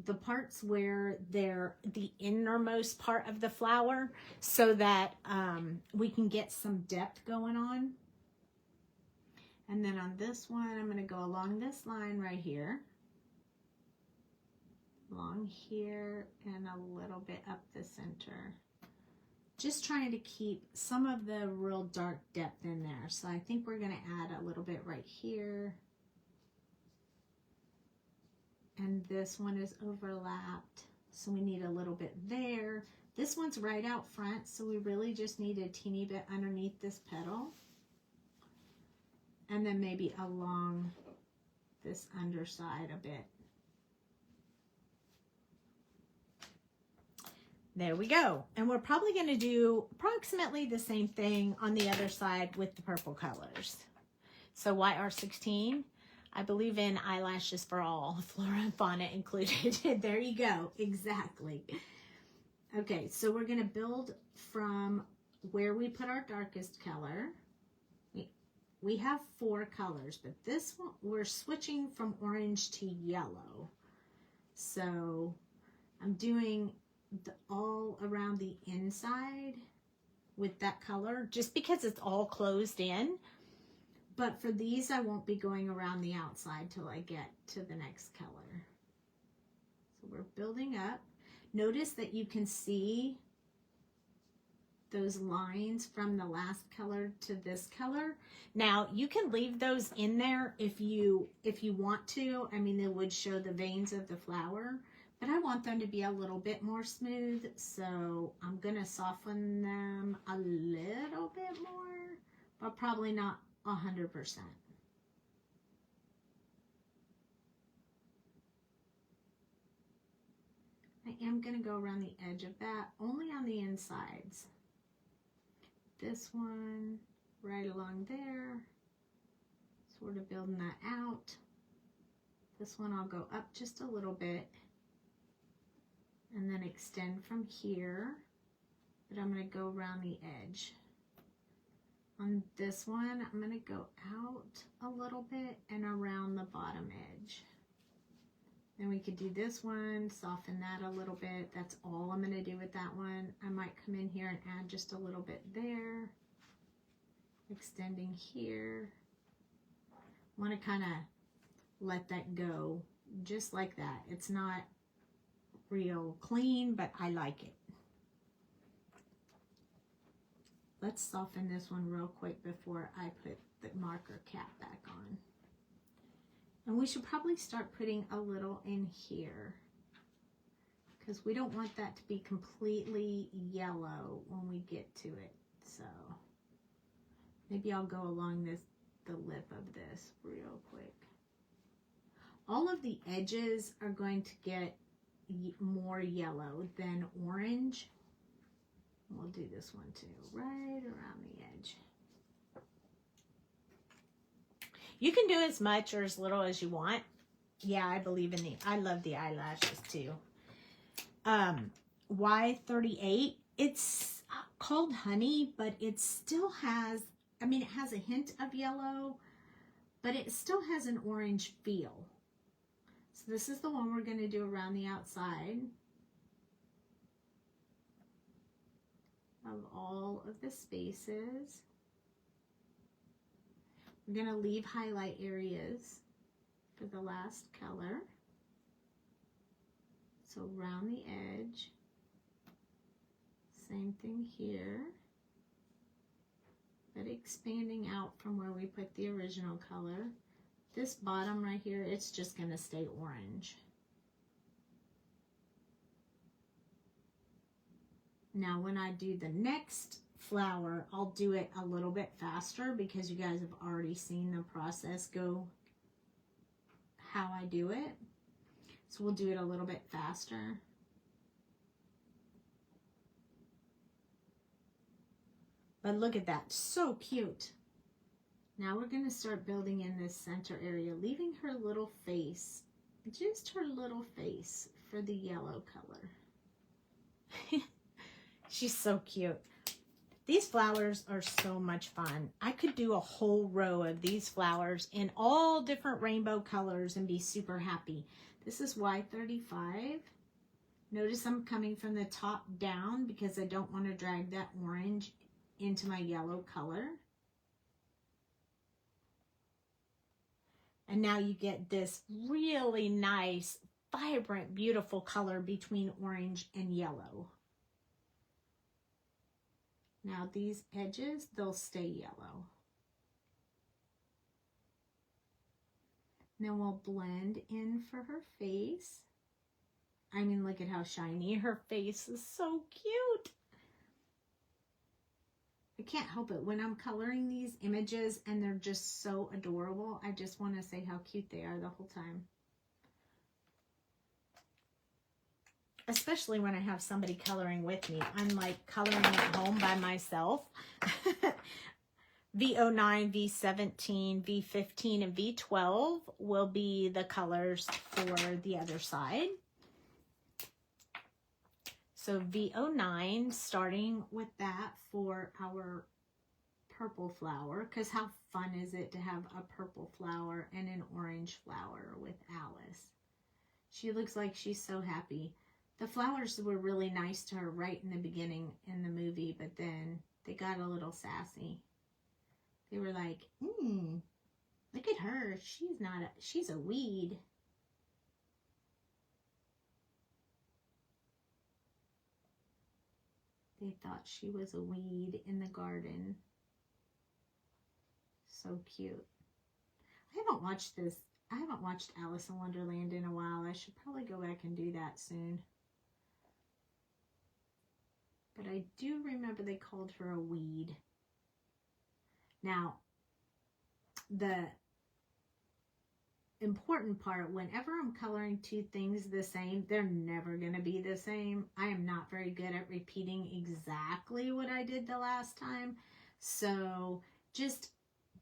The parts where they're the innermost part of the flower, so that we can get some depth going on. And then on this one, I'm going to go along this line right here. Along here and a little bit up the center. Just trying to keep some of the real dark depth in there. So I think we're going to add a little bit right here. And this one is overlapped, so we need a little bit there. This one's right out front, so we really just need a teeny bit underneath this petal. And then maybe along this underside a bit. There we go. And we're probably going to do approximately the same thing on the other side with the purple colors. So YR16, I believe in eyelashes for all, flora and fauna included. There you go. Exactly. Okay, so we're going to build from where we put our darkest color. We have 4 colors, but this one, we're switching from orange to yellow. So I'm doing all around the inside with that color, just because it's all closed in. But for these, I won't be going around the outside till I get to the next color. So we're building up. Notice that you can see those lines from the last color to this color. Now, you can leave those in there if you want to. I mean, they would show the veins of the flower, but I want them to be a little bit more smooth, so I'm gonna soften them a little bit more, but probably not 100%. I am going to go around the edge of that, only on the insides. This one right along there, sort of building that out. This one I'll go up just a little bit and then extend from here, but I'm going to go around the edge. On this one, I'm going to go out a little bit and around the bottom edge. Then we could do this one, soften that a little bit. That's all I'm going to do with that one. I might come in here and add just a little bit there. Extending here. I want to kind of let that go just like that. It's not real clean, but I like it. Let's soften this one real quick before I put the marker cap back on. And we should probably start putting a little in here, because we don't want that to be completely yellow when we get to it. So maybe I'll go along the lip of this real quick. All of the edges are going to get more yellow than orange. We'll do this one too, right around the edge. You can do as much or as little as you want. Yeah, I believe in I love the eyelashes too. Y38, it's called honey, but it still has, I mean, it has a hint of yellow, but it still has an orange feel. So this is the one we're going to do around the outside of all of the spaces. We're going to leave highlight areas for the last color. So around the edge. Same thing here. But expanding out from where we put the original color. This bottom right here, it's just going to stay orange. Now when I do the next flower, I'll do it a little bit faster because you guys have already seen the process go how I do it. So we'll do it a little bit faster. But look at that, so cute. Now we're going to start building in this center area, leaving her little face, just her little face for the yellow color. She's so cute. These flowers are so much fun. I could do a whole row of these flowers in all different rainbow colors and be super happy. This is Y35. Notice I'm coming from the top down because I don't want to drag that orange into my yellow color. And now you get this really nice, vibrant, beautiful color between orange and yellow. Now these edges, they'll stay yellow. Then we'll blend in for her face. I mean, look at how shiny her face is. So cute. I can't help it. When I'm coloring these images and they're just so adorable, I just want to say how cute they are the whole time. Especially when I have somebody coloring with me. I'm like coloring at home by myself. V09, V17, V15, and V12 will be the colors for the other side. So V09, starting with that for our purple flower, because how fun is it to have a purple flower and an orange flower with Alice? She looks like she's so happy. The flowers were really nice to her right in the beginning in the movie, but then they got a little sassy. They were like, look at her. She's a weed. They thought she was a weed in the garden. So cute. I haven't watched Alice in Wonderland in a while. I should probably go back and do that soon. But I do remember they called her a weed. Now, the important part, whenever I'm coloring two things the same, they're never going to be the same. I am not very good at repeating exactly what I did the last time. So just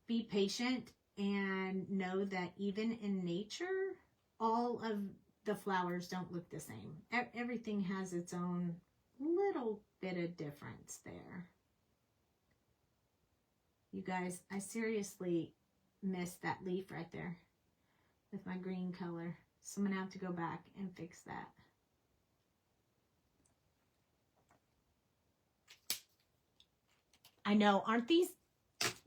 be patient and know that even in nature, all of the flowers don't look the same. Everything has its own little bit of difference there. You guys, I seriously missed that leaf right there with my green color. So I'm going to have to go back and fix that. I know, aren't these?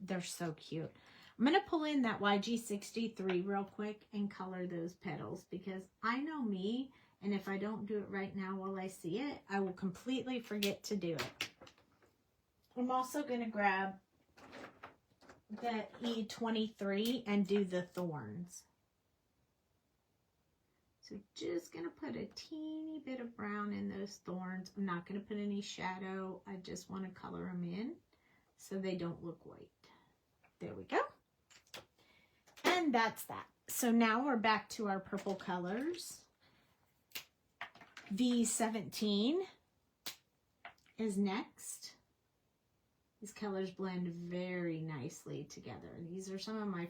They're so cute. I'm going to pull in that YG63 real quick and color those petals because I know me, and if I don't do it right now while I see it, I will completely forget to do it. I'm also going to grab that E23 and do the thorns. So just going to put a teeny bit of brown in those thorns. I'm not going to put any shadow. I just want to color them in so they don't look white. There we go. And that's that. So now we're back to our purple colors. V17 is next. These colors blend very nicely together. These are some of my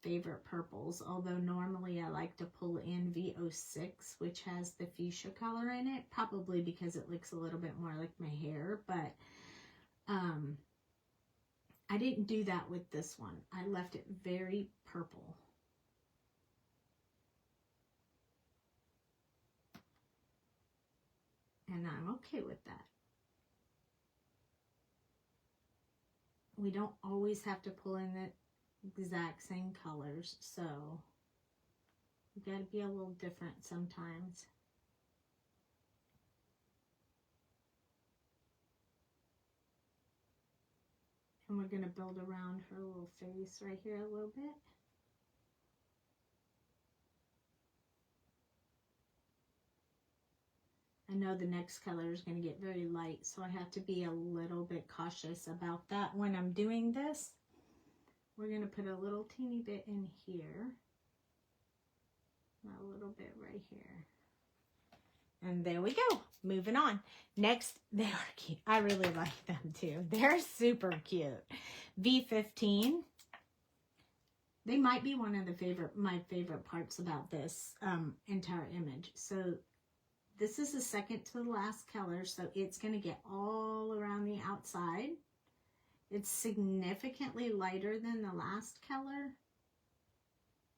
favorite purples, although normally I like to pull in V06, which has the fuchsia color in it, probably because it looks a little bit more like my hair, but I didn't do that with this one. I left it very purple. And I'm okay with that. We don't always have to pull in the exact same colors, so you got to be a little different sometimes. And we're going to build around her little face right here a little bit. I know the next color is going to get very light, so I have to be a little bit cautious about that when I'm doing this. We're going to put a little teeny bit in here. A little bit right here. And there we go. Moving on. Next, they are cute. I really like them too. They're super cute. V15. They might be one of my favorite parts about this entire image. So this is the second to the last color, so it's going to get all around the outside. It's significantly lighter than the last color.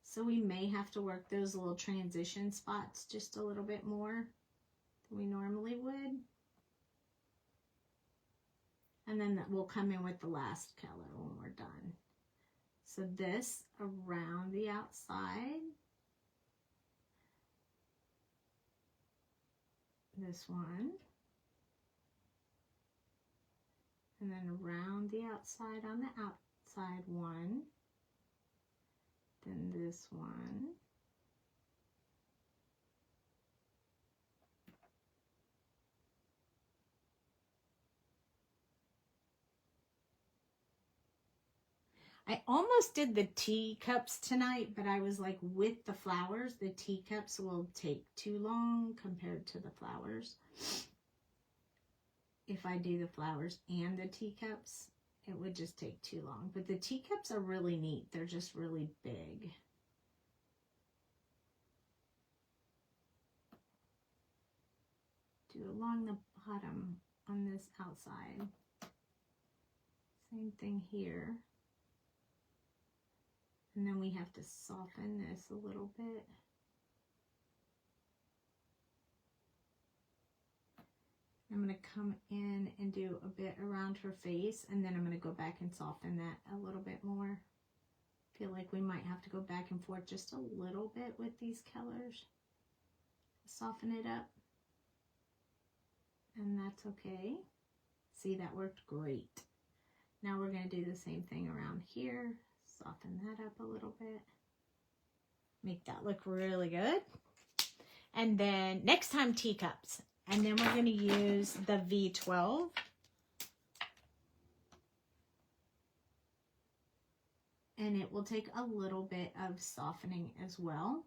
So we may have to work those little transition spots just a little bit more than we normally would. And then we'll come in with the last color when we're done. So this around the outside. This one. And then around the outside on the outside one. Then this one. I almost did the teacups tonight, but I was like, with the flowers, the teacups will take too long compared to the flowers. If I do the flowers and the teacups, it would just take too long. But the teacups are really neat. They're just really big. Do along the bottom on this outside. Same thing here. And then we have to soften this a little bit. I'm going to come in and do a bit around her face, and then I'm going to go back and soften that a little bit more. I feel like we might have to go back and forth just a little bit with these colors. Soften it up. And that's okay. See, that worked great. Now we're going to do the same thing around here. Soften that up a little bit. Make that look really good. And then next time, teacups. And then we're going to use the V12. And it will take a little bit of softening as well.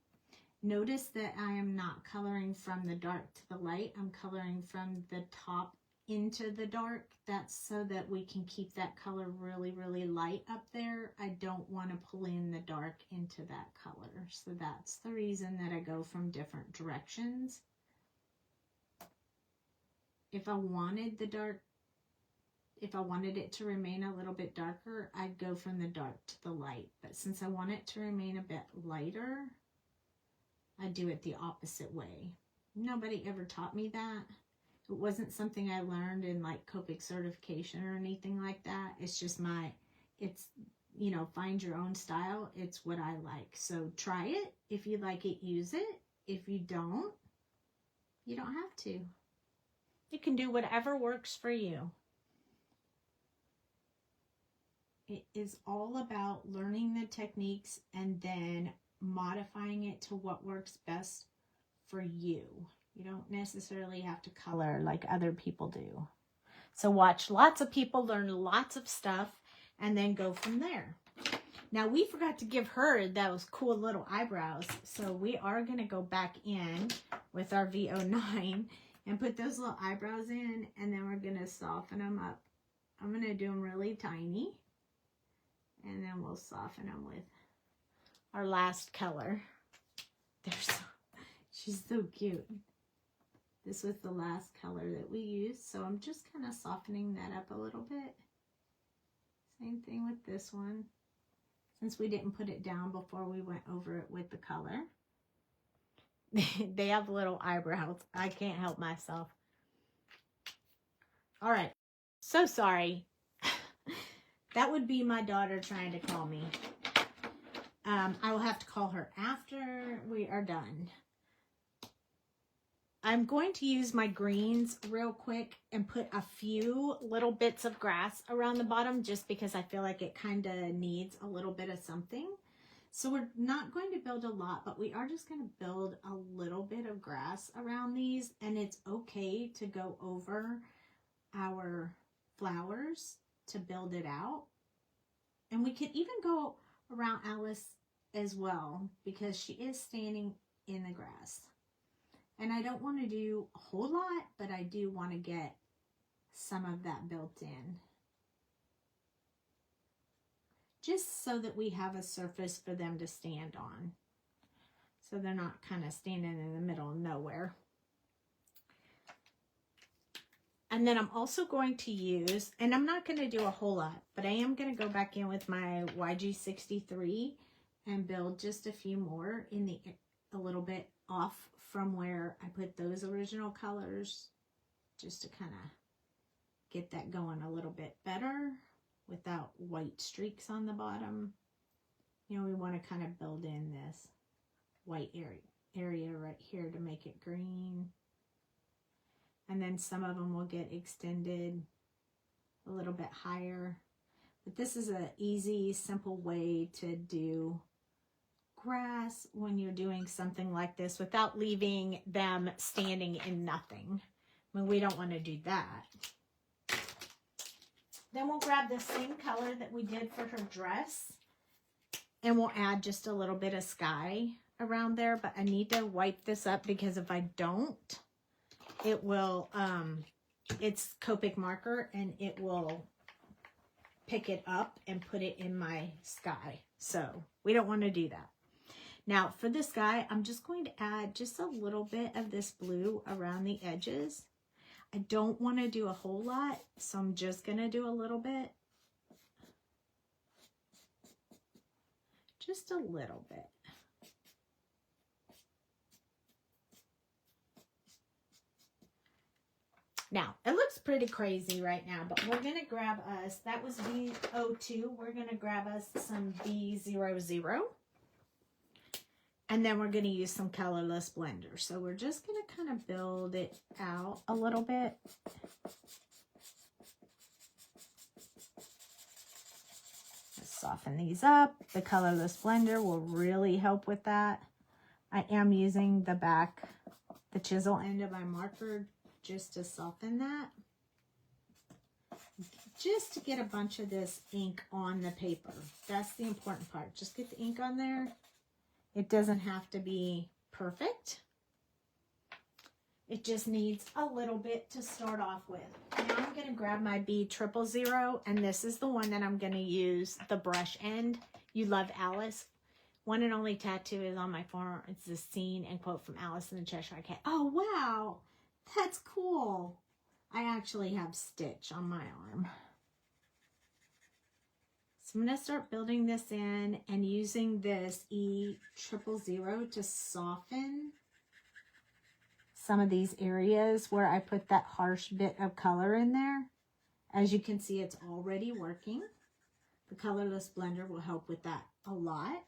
Notice that I am not coloring from the dark to the light. I'm coloring from the top into the dark. That's so that we can keep that color really, really light up there. I don't want to pull in the dark into that color. So that's the reason that I go from different directions. If I wanted the dark, if I wanted it to remain a little bit darker, I'd go from the dark to the light. But since I want it to remain a bit lighter, I do it the opposite way. Nobody ever taught me that. It wasn't something I learned in like Copic certification or anything like that. It's just it's, you know, find your own style. It's what I like. So try it. If you like it, use it. If you don't, you don't have to. You can do whatever works for you. It is all about learning the techniques and then modifying it to what works best for you. You don't necessarily have to color like other people do. So watch lots of people learn lots of stuff and then go from there. Now we forgot to give her those cool little eyebrows. So we are going to go back in with our V09 and put those little eyebrows in, and then we're going to soften them up. I'm going to do them really tiny, and then we'll soften them with our last color. She's so cute. This was the last color that we used, so I'm just kind of softening that up a little bit. Same thing with this one, since we didn't put it down before we went over it with the color. They have little eyebrows. I can't help myself. All right. So sorry. That would be my daughter trying to call me. I will have to call her after we are done. I'm going to use my greens real quick and put a few little bits of grass around the bottom just because I feel like it kind of needs a little bit of something. So we're not going to build a lot, but we are just going to build a little bit of grass around these, and it's okay to go over our flowers to build it out. And we could even go around Alice as well because she is standing in the grass. And I don't want to do a whole lot, but I do want to get some of that built in. Just so that we have a surface for them to stand on. So they're not kind of standing in the middle of nowhere. And then I'm also going to use, and I'm not going to do a whole lot, but I am going to go back in with my YG63 and build just a few more in the, a little bit off from where I put those original colors, just to kind of get that going a little bit better without white streaks on the bottom. You know, we want to kind of build in this white area right here to make it green. And then some of them will get extended a little bit higher. But this is an easy, simple way to do grass when you're doing something like this without leaving them standing in nothing. I mean, we don't want to do that. Then we'll grab the same color that we did for her dress, and we'll add just a little bit of sky around there. But I need to wipe this up because if I don't, it will, it's Copic marker and it will pick it up and put it in my sky. So we don't want to do that. Now for the sky, I'm just going to add just a little bit of this blue around the edges. I don't want to do a whole lot, so I'm just going to do a little bit. Just a little bit. Now, it looks pretty crazy right now, but we're going to grab us, that was B02, we're going to grab us some B00. And then we're going to use some colorless blender. So we're just going to kind of build it out a little bit. Just soften these up. The colorless blender will really help with that. I am using the chisel end of my marker just to soften that. Just to get a bunch of this ink on the paper. That's the important part. Just get the ink on there. It doesn't have to be perfect. It just needs a little bit to start off with. Now I'm going to grab my B000, and this is the one that I'm going to use the brush end. You love Alice. One and only tattoo is on my forearm. It's the scene and quote from Alice in the Cheshire Cat. Oh, wow. That's cool. I actually have Stitch on my arm. So I'm going to start building this in and using this E000 to soften some of these areas where I put that harsh bit of color in there. As you can see, it's already working. The colorless blender will help with that a lot.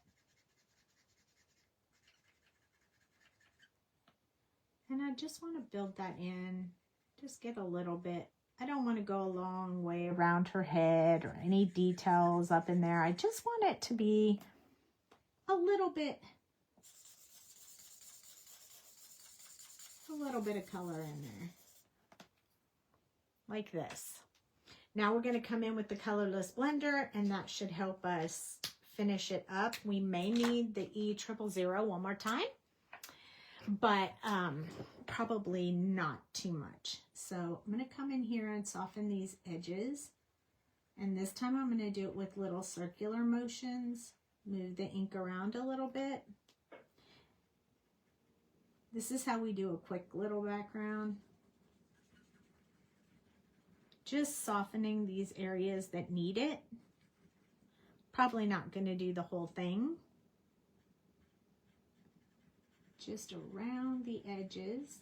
And I just want to build that in, just get a little bit. I don't want to go a long way around her head or any details up in there. I just want it to be a little bit of color in there. Like this. Now we're going to come in with the colorless blender, and that should help us finish it up. We may need the E000 one more time, but probably not too much. So I'm going to come in here and soften these edges, and this time I'm going to do it with little circular motions. Move the ink around a little bit. This is how we do a quick little background. Just softening these areas that need it. Probably not going to do the whole thing. Just around the edges.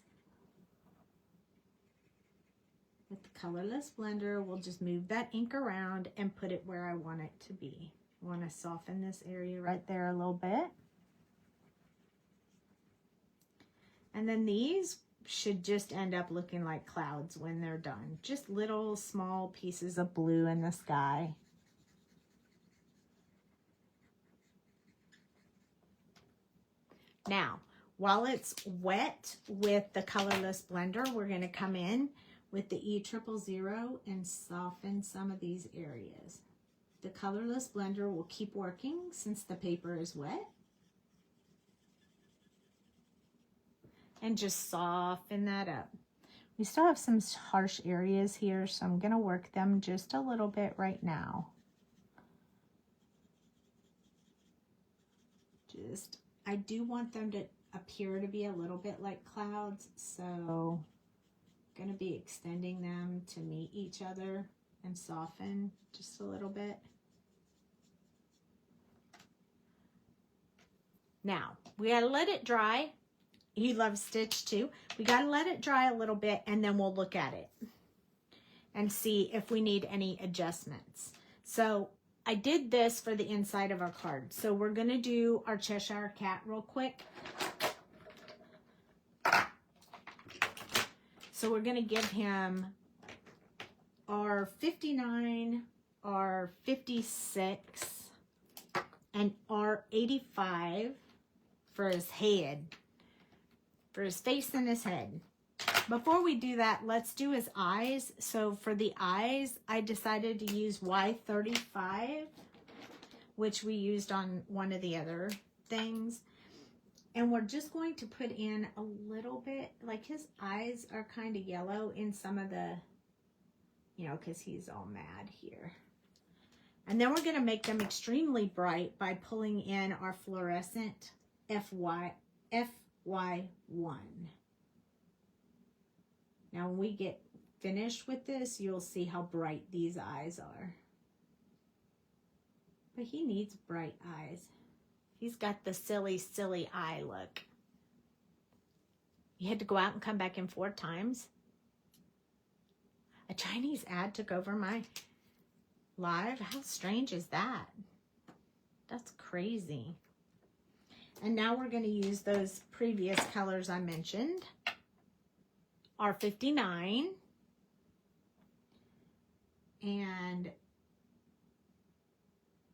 With the colorless blender, we'll just move that ink around and put it where I want it to be. I want to soften this area right there a little bit. And then these should just end up looking like clouds when they're done. Just little small pieces of blue in the sky. Now, while it's wet with the colorless blender, we're going to come in with the E000 and soften some of these areas. The colorless blender will keep working since the paper is wet. And just soften that up. We still have some harsh areas here, so I'm going to work them just a little bit right now. I do want them to appear to be a little bit like clouds, so going to be extending them to meet each other and soften just a little bit. Now, we got to let it dry. He loves Stitch too. We got to let it dry a little bit and then we'll look at it and see if we need any adjustments. So I did this for the inside of our card. So we're going to do our Cheshire Cat real quick. So we're going to give him our 59, our 56, and our 85 for his head, for his face and his head. Before we do that, let's do his eyes. So for the eyes, I decided to use Y35, which we used on one of the other things. And we're just going to put in a little bit, like his eyes are kind of yellow in some of the, you know, because he's all mad here. And then we're going to make them extremely bright by pulling in our fluorescent FY1. Now when we get finished with this, you'll see how bright these eyes are. But he needs bright eyes. He's got the silly, silly eye look. You had to go out and come back in 4 times. A Chinese ad took over my live. How strange is that? That's crazy. And now we're going to use those previous colors I mentioned. Our 59. And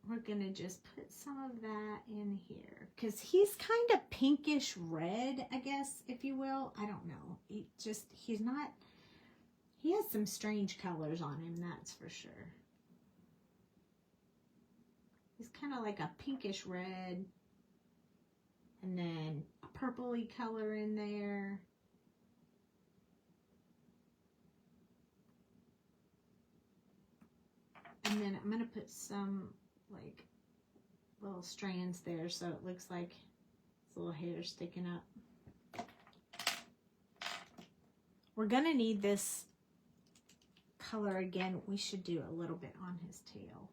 we're going to just put some of that in here. Because he's kind of pinkish red, I guess, if you will. I don't know. He's not, he has some strange colors on him, that's for sure. He's kind of like a pinkish red. And then a purpley color in there. And then I'm going to put some like little strands there so it looks like it's little hair sticking up. We're going to need this color again. We should do a little bit on his tail.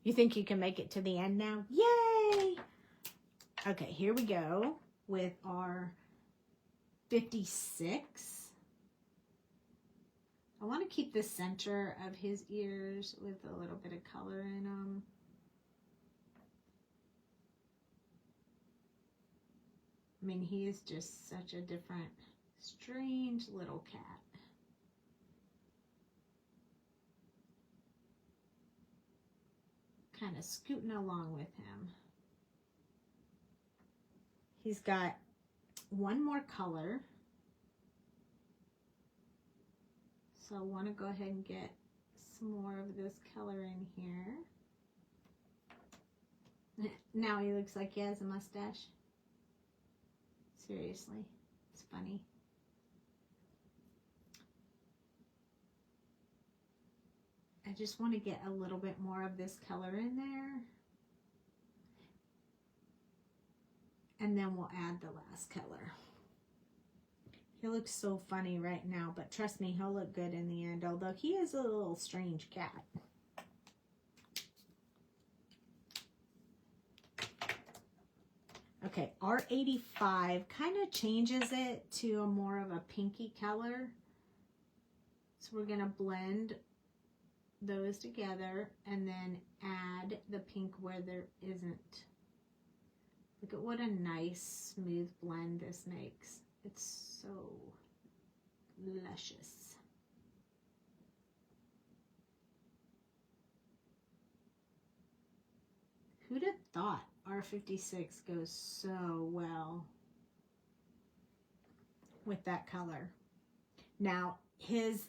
You think you can make it to the end now? Yay! Okay, here we go with our 56. I want to keep the center of his ears with a little bit of color in them. I mean, he is just such a different, strange little cat. Kind of scooting along with him. He's got one more color. So I want to go ahead and get some more of this color in here. Now he looks like he has a mustache. Seriously, it's funny. I just want to get a little bit more of this color in there. And then we'll add the last color. He looks so funny right now, but trust me, he'll look good in the end, although he is a little strange cat. Okay, our 85 kind of changes it to a more of a pinky color. So we're going to blend those together and then add the pink where there isn't. Look at what a nice smooth blend this makes. It's so luscious. Who'd have thought R56 goes so well with that color? Now, his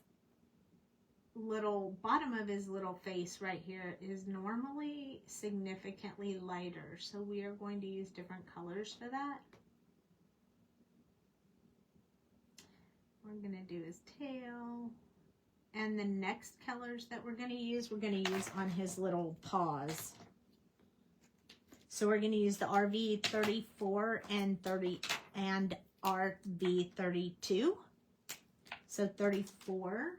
little bottom of his little face right here is normally significantly lighter, so we are going to use different colors for that. We're going to do his tail, and the next colors that we're going to use on his little paws. So we're going to use the RV 34 and RV 32. So 34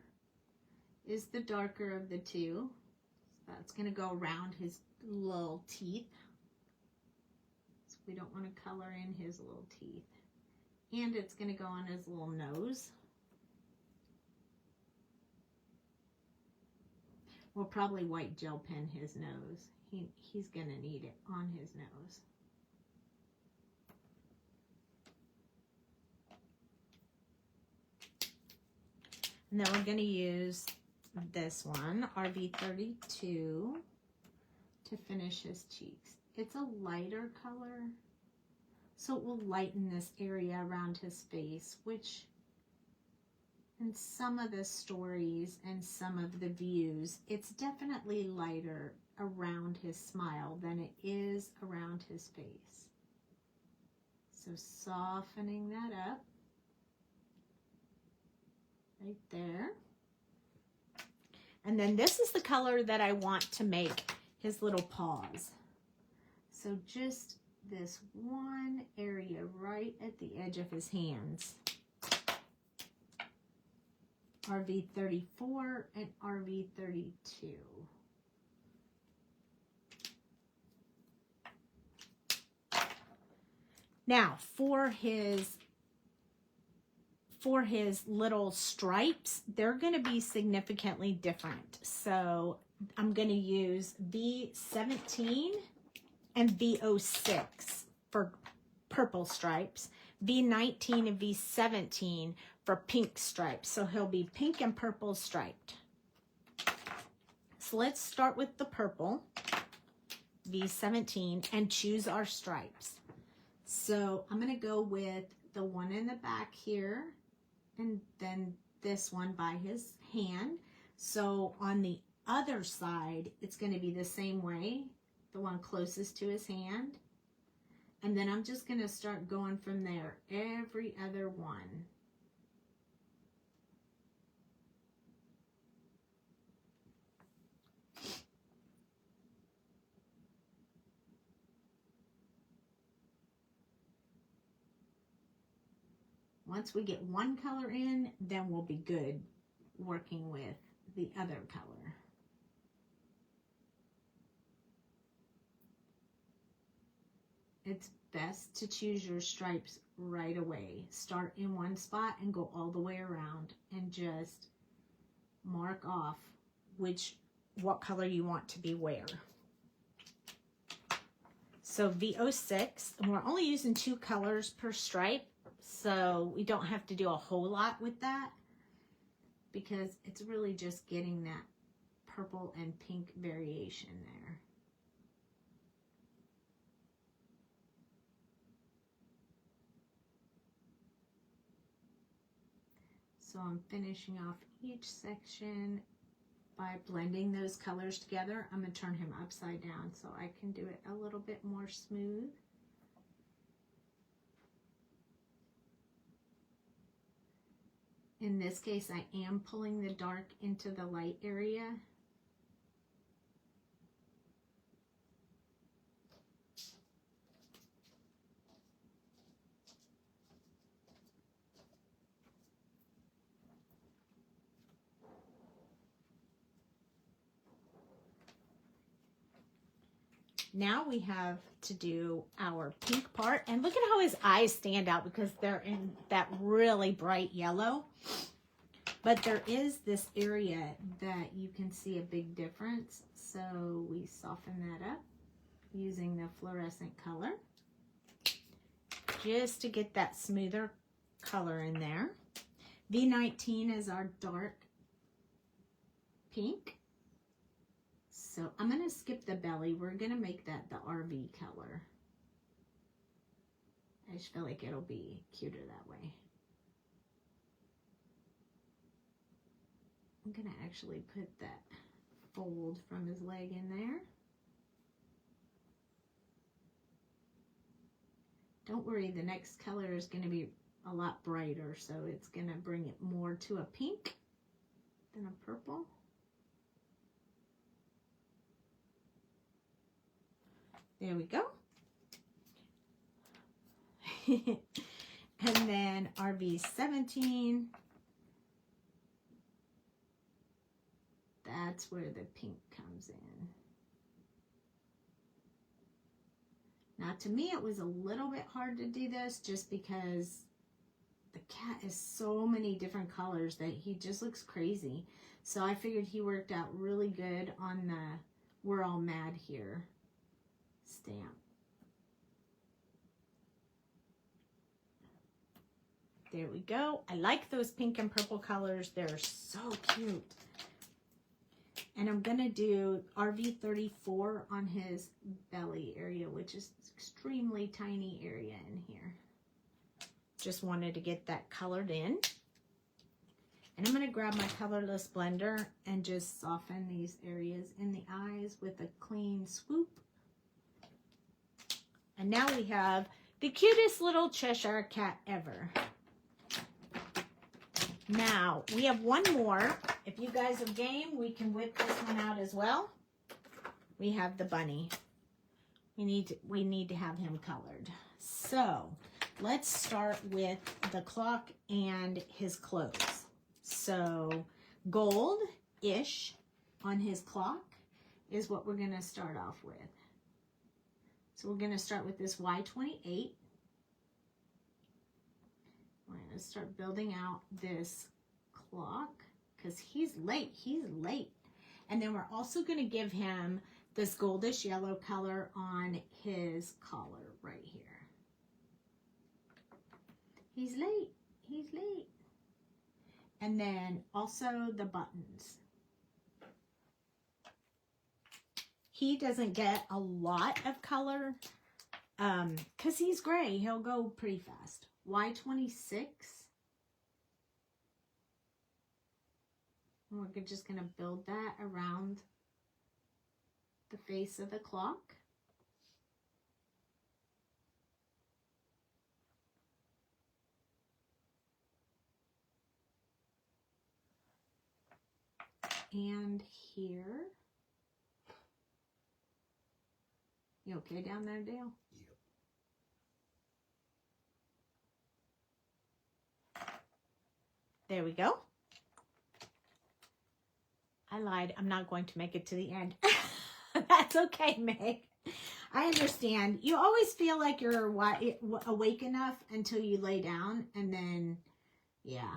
is the darker of the two. So that's going to go around his little teeth. So we don't want to color in his little teeth. And it's going to go on his little nose. We'll probably white gel pen his nose. He's going to need it on his nose. And then we're going to use this one, RV32, to finish his cheeks. It's a lighter color, so it will lighten this area around his face, which in some of the stories and some of the views, it's definitely lighter around his smile than it is around his face. So softening that up right there. And then this is the color that I want to make his little paws. So just this one area right at the edge of his hands. RV34 and RV32. Now, for his little stripes, they're going to be significantly different. So I'm going to use V17 and V06 for purple stripes, V19 and V17 for pink stripes. So he'll be pink and purple striped. So let's start with the purple, V17, and choose our stripes. So I'm going to go with the one in the back here, and then this one by his hand. So on the other side, it's going to be the same way, the one closest to his hand. And then I'm just going to start going from there, every other one. Once we get one color in, then we'll be good working with the other color. It's best to choose your stripes right away. Start in one spot and go all the way around and just mark off what color you want to be where. So V06, and we're only using 2 colors per stripe, so we don't have to do a whole lot with that because it's really just getting that purple and pink variation there. So I'm finishing off each section by blending those colors together. I'm going to turn him upside down so I can do it a little bit more smooth. In this case, I am pulling the dark into the light area. Now we have to do our pink part, and look at how his eyes stand out because they're in that really bright yellow. But there is this area that you can see a big difference. So we soften that up using the fluorescent color just to get that smoother color in there. V19 is our dark pink. So I'm going to skip the belly. We're going to make that the RV color. I just feel like it'll be cuter that way. I'm going to actually put that fold from his leg in there. Don't worry, the next color is going to be a lot brighter, so it's going to bring it more to a pink than a purple. There we go. And then RV17. That's where the pink comes in. Now, to me, it was a little bit hard to do this just because the cat is so many different colors that he just looks crazy. So I figured he worked out really good on the We're All Mad Here stamp. There we go. I like those pink and purple colors. They're so cute. And I'm going to do RV34 on his belly area, which is extremely tiny area in here. Just wanted to get that colored in. And I'm going to grab my colorless blender and just soften these areas in the eyes with a clean swoop. And now we have the cutest little Cheshire cat ever. Now, we have one more. If you guys are game, we can whip this one out as well. We have the bunny. We need to have him colored. So, let's start with the clock and his clothes. So, gold-ish on his clock is what we're going to start off with. So, we're going to start with this Y28. We're going to start building out this clock because he's late. And then we're also going to give him this goldish yellow color on his collar right here. He's late. And then also the buttons. He doesn't get a lot of color because he's gray. He'll go pretty fast. Y26. And we're just going to build that around the face of the clock. And here. You okay down there, Dale? There we go. I lied. I'm not going to make it to the end. That's okay, Meg. I understand. You always feel like you're awake enough until you lay down. And then, yeah,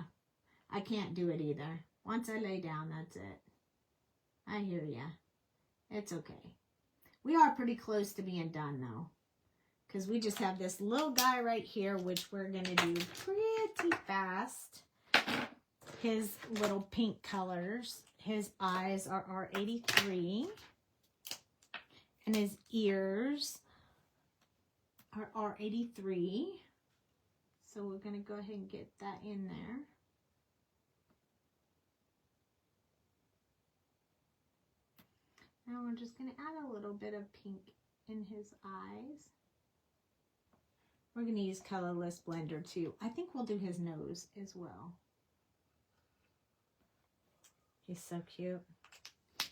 I can't do it either. Once I lay down, that's it. I hear ya. It's okay. We are pretty close to being done, though. Because we just have this little guy right here, which we're going to do pretty fast. His little pink colors. His eyes are R83. And his ears are R83. So we're going to go ahead and get that in there. Now we're just going to add a little bit of pink in his eyes. We're going to use colorless blender too. I think we'll do his nose as well. He's so cute.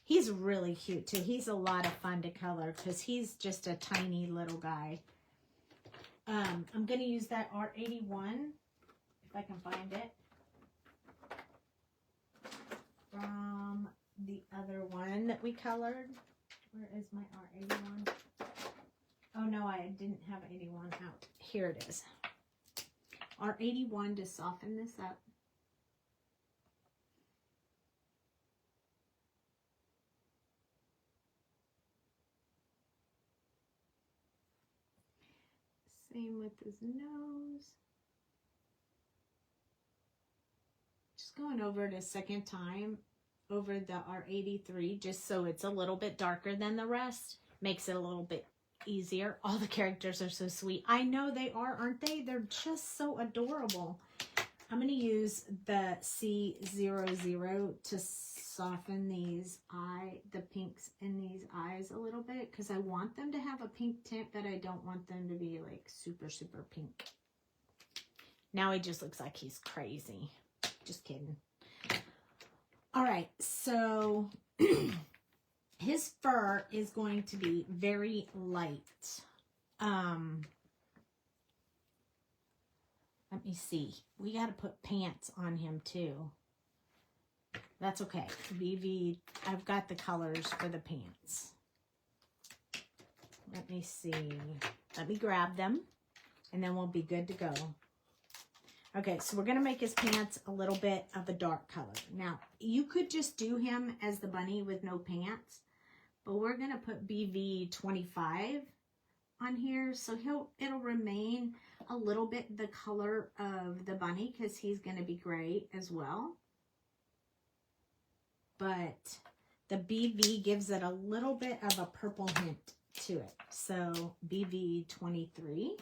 He's really cute too. He's a lot of fun to color because he's just a tiny little guy. I'm going to use that R81 if I can find it. From the other one that we colored. Where is my R81? Oh no, I didn't have 81 out. Here it is. R81 to soften this up. Same with his nose. Just going over it a second time over the R83 just so it's a little bit darker than the rest. Makes it a little bit easier. All the characters are so sweet. I know they are, aren't they? They're just so adorable. I'm going to use the C00 to soften the pinks in these eyes a little bit because I want them to have a pink tint, but I don't want them to be like super, super pink. Now he just looks like he's crazy. Just kidding. All right, so his fur is going to be very light. Let me see. We got to put pants on him too. That's okay. BV, I've got the colors for the pants. Let me see. Let me grab them and then we'll be good to go. Okay, so we're going to make his pants a little bit of a dark color. Now, you could just do him as the bunny with no pants, but we're going to put BV 25 on here, so it'll remain a little bit the color of the bunny because he's going to be gray as well. But the BV gives it a little bit of a purple hint to it. So BV 23.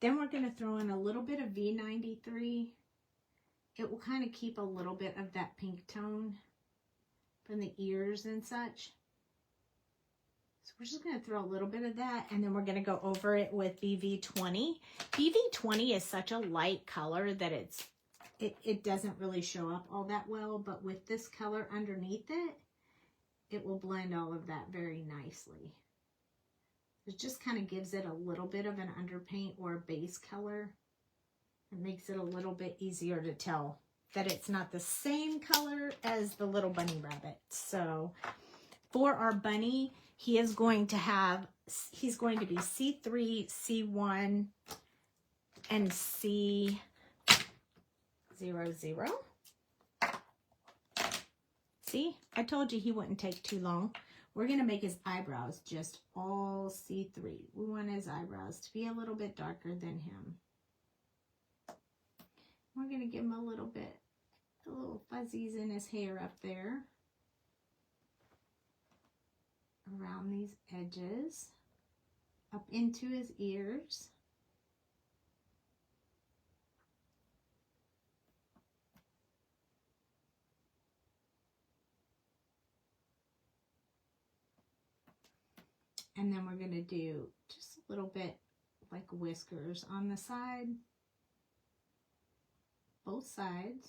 Then we're going to throw in a little bit of V93. It will kind of keep a little bit of that pink tone from the ears and such. So we're just going to throw a little bit of that, and then we're going to go over it with BV20. BV20 is such a light color that it doesn't really show up all that well, but with this color underneath it, it will blend all of that very nicely. It just kind of gives it a little bit of an underpaint or a base color. It makes it a little bit easier to tell that it's not the same color as the little bunny rabbit. So for our bunny, he's going to be C3, C1, and C00. See, I told you he wouldn't take too long. We're going to make his eyebrows just all C3. We want his eyebrows to be a little bit darker than him. We're going to give him a little fuzzies in his hair up there. Around these edges. Up into his ears. And then we're going to do just a little bit like whiskers on the side. Both sides.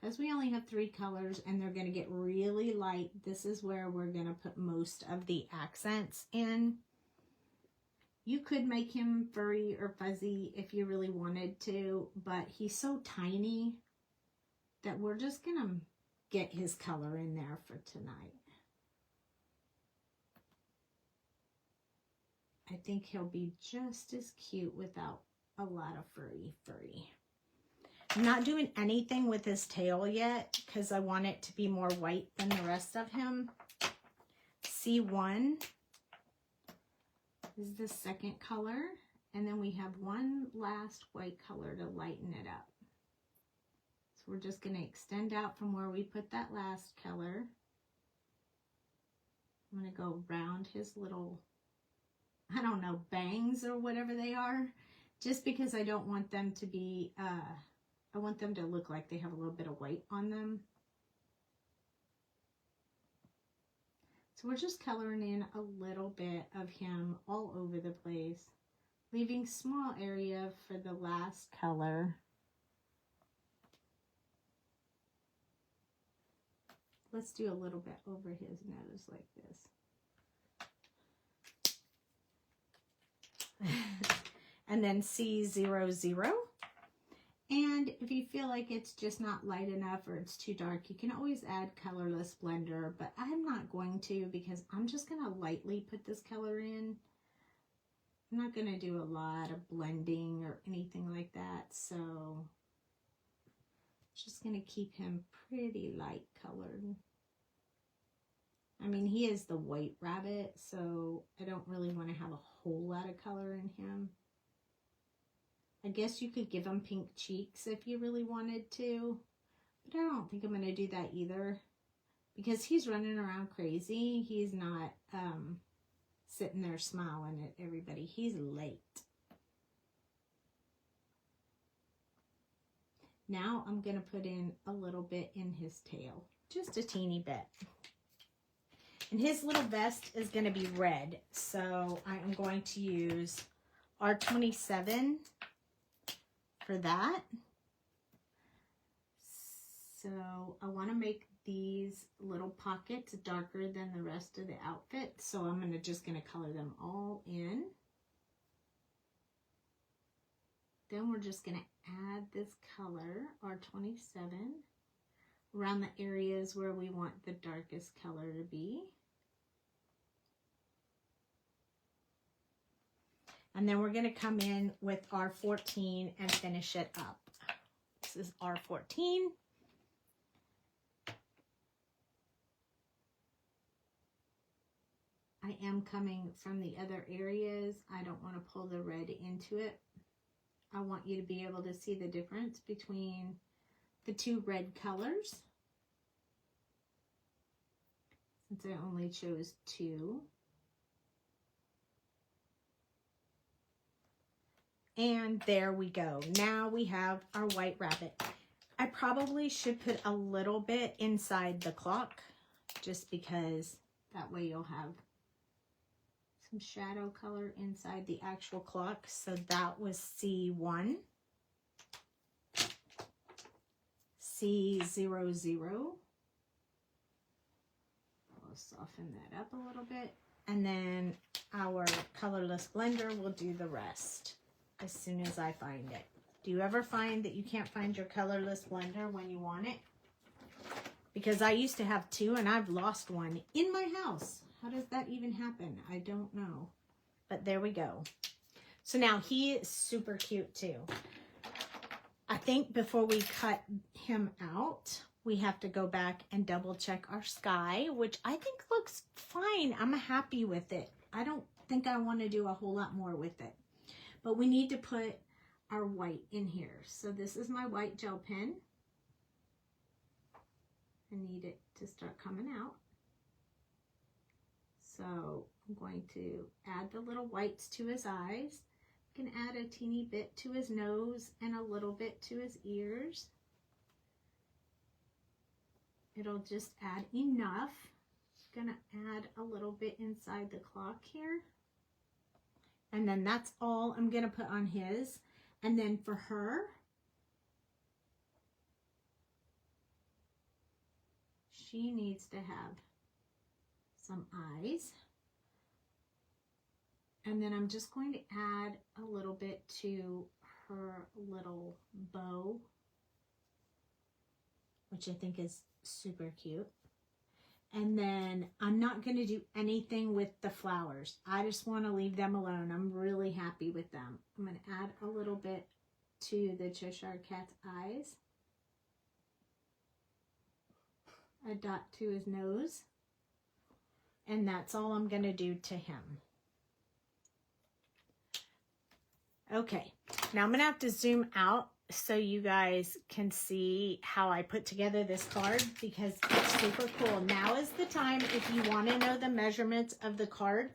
Because we only have 3 colors and they're going to get really light, this is where we're going to put most of the accents in. You could make him furry or fuzzy if you really wanted to, but he's so tiny that we're just going to get his color in there for tonight. I think he'll be just as cute without a lot of furry. I'm not doing anything with his tail yet because I want it to be more white than the rest of him. C1 is the second color, and then we have one last white color to lighten it up. So we're just going to extend out from where we put that last color. I'm going to go around his little, I don't know, bangs or whatever they are, just because I don't want them to be, I want them to look like they have a little bit of white on them. So we're just coloring in a little bit of him all over the place, leaving small area for the last color. Let's do a little bit over his nose like this. And then C00. And if you feel like it's just not light enough or it's too dark, you can always add colorless blender, but I'm not going to because I'm just going to lightly put this color in. I'm not going to do a lot of blending or anything like that, so just going to keep him pretty light colored. I mean, he is the white rabbit, so I don't really want to have a whole lot of color in him. I guess you could give him pink cheeks if you really wanted to, but I don't think I'm going to do that either because he's running around crazy. He's not sitting there smiling at everybody. He's late. Now I'm going to put in a little bit in his tail, just a teeny bit. And his little vest is going to be red, so I am going to use R27 for that. So I want to make these little pockets darker than the rest of the outfit. So I'm just going to color them all in. Then we're just going to add this color, R27, around the areas where we want the darkest color to be. And then we're going to come in with R14 and finish it up. This is R14. I am coming from the other areas. I don't want to pull the red into it. I want you to be able to see the difference between the two red colors. Since I only chose 2. And there we go. Now we have our white rabbit. I probably should put a little bit inside the clock, just because that way you'll have some shadow color inside the actual clock. So that was C1. C00. We'll soften that up a little bit. And then our colorless blender will do the rest as soon as I find it. Do you ever find that you can't find your colorless blender when you want it? Because I used to have 2 and I've lost one in my house. How does that even happen? I don't know. But there we go. So now he is super cute too. I think before we cut him out, we have to go back and double check our sky, which I think looks fine. I'm happy with it. I don't think I want to do a whole lot more with it. But we need to put our white in here. So this is my white gel pen. I need it to start coming out. So I'm going to add the little whites to his eyes. I can add a teeny bit to his nose and a little bit to his ears. It'll just add enough. I'm gonna add a little bit inside the clock here. And then that's all I'm gonna put on his. And then for her, she needs to have some eyes. And then I'm just going to add a little bit to her little bow, which I think is super cute. And then I'm not going to do anything with the flowers. I just want to leave them alone. I'm really happy with them. I'm going to add a little bit to the Cheshire Cat's eyes. A dot to his nose. And that's all I'm going to do to him. Okay, now I'm going to have to zoom out so you guys can see how I put together this card, because it's super cool. Now is the time, if you want to know the measurements of the card.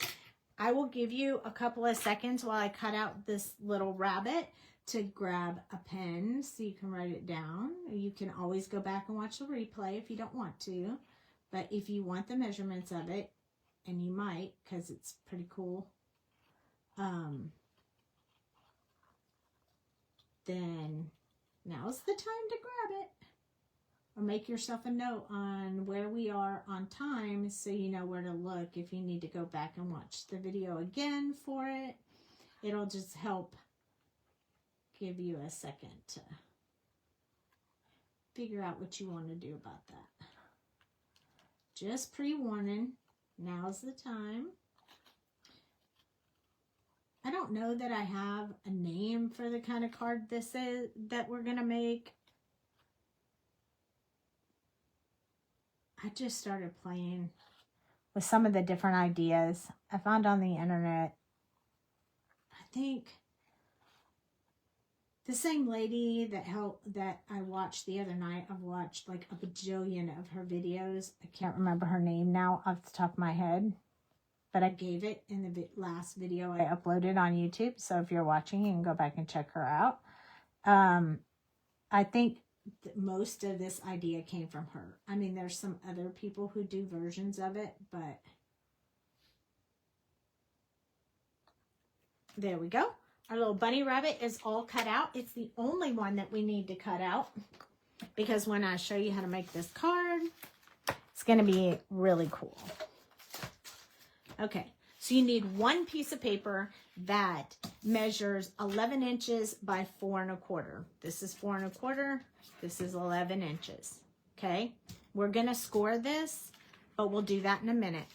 I will give you a couple of seconds while I cut out this little rabbit to grab a pen so you can write it down. You can always go back and watch the replay if you don't want to. But if you want the measurements of it, and you might, because it's pretty cool, then now's the time to grab it. Or make yourself a note on where we are on time so you know where to look if you need to go back and watch the video again for it. It'll just help give you a second to figure out what you want to do about that. Just pre-warning, now's the time. I don't know that I have a name for the kind of card this is that we're going to make. I just started playing with some of the different ideas I found on the internet. I think the same lady that I watched the other night, I've watched like a bajillion of her videos. I can't remember her name now off the top of my head, but I gave it in the last video I uploaded on YouTube. So if you're watching, you can go back and check her out. I think most of this idea came from her. I mean, there's some other people who do versions of it, but there we go. Our little bunny rabbit is all cut out. It's the only one that we need to cut out because when I show you how to make this card, it's going to be really cool. Okay, so you need one piece of paper that measures 11 inches by 4 1/4. This is 4 1/4. This is 11 inches. Okay, we're going to score this, but we'll do that in a minute.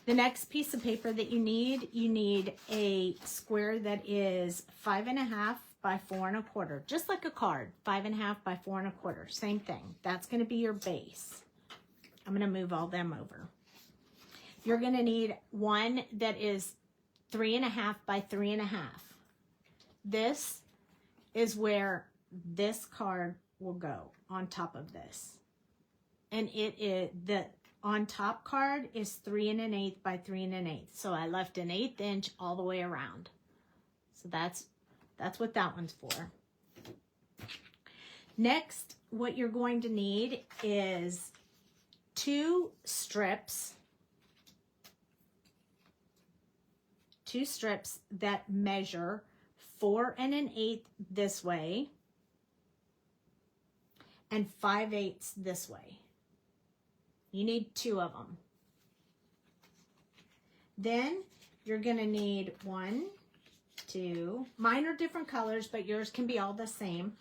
The next piece of paper that you need a square that is 5 1/2 by 4 1/4, just like a card, 5 1/2 by 4 1/4, same thing. That's going to be your base. I'm going to move all them over. You're going to need one that is 3 1/2 by 3 1/2. This is where this card will go on top of this. And it is the on top card is 3 1/8 by 3 1/8. So I left an 1/8 inch all the way around. So that's what that one's for. Next, what you're going to need is 2 strips that measure 4 1/8 this way and 5/8 this way. You need 2 of them. Then you're going to need 1, 2, mine are different colors, but yours can be all the same.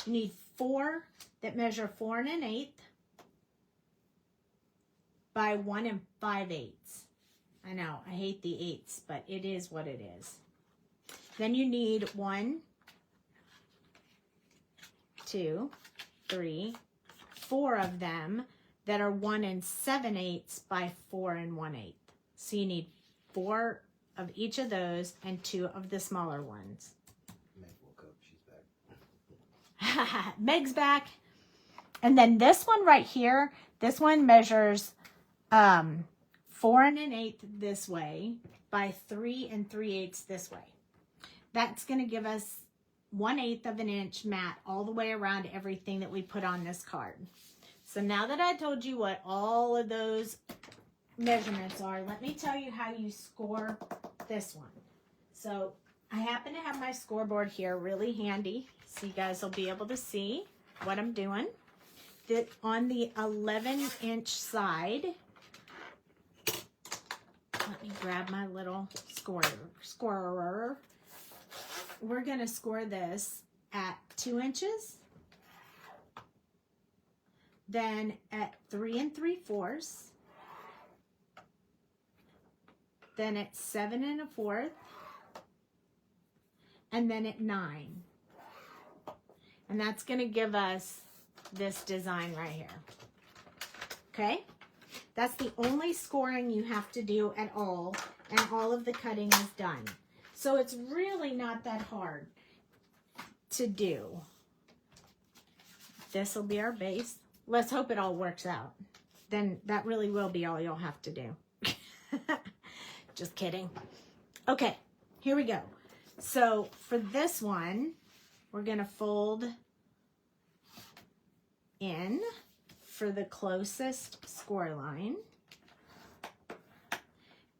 You need 4 that measure 4 1/8 by 1 5/8. I know, I hate the 8s, but it is what it is. Then you need 1, 2, 3, 4 of them that are 1 7/8 by 4 1/8. So you need 4 of each of those and 2 of the smaller ones. Meg woke up. She's back. Meg's back. And then this one right here, this one measures 4 1/8 this way by 3 3/8 this way. That's going to give us 1/8 of an inch mat all the way around everything that we put on this card. So now that I told you what all of those measurements are, let me tell you how you score this one. So I happen to have my scoreboard here really handy, so you guys will be able to see what I'm doing. That on the 11-inch side, let me grab my little scorer. We're going to score this at 2 inches, then at 3 3/4, then at 7 1/4, and then at 9. And that's going to give us this design right here. Okay? That's the only scoring you have to do at all, and all of the cutting is done. So it's really not that hard to do. This will be our base. Let's hope it all works out. Then that really will be all you'll have to do. Just kidding. Okay, here we go. So for this one, we're going to fold in for the closest score line.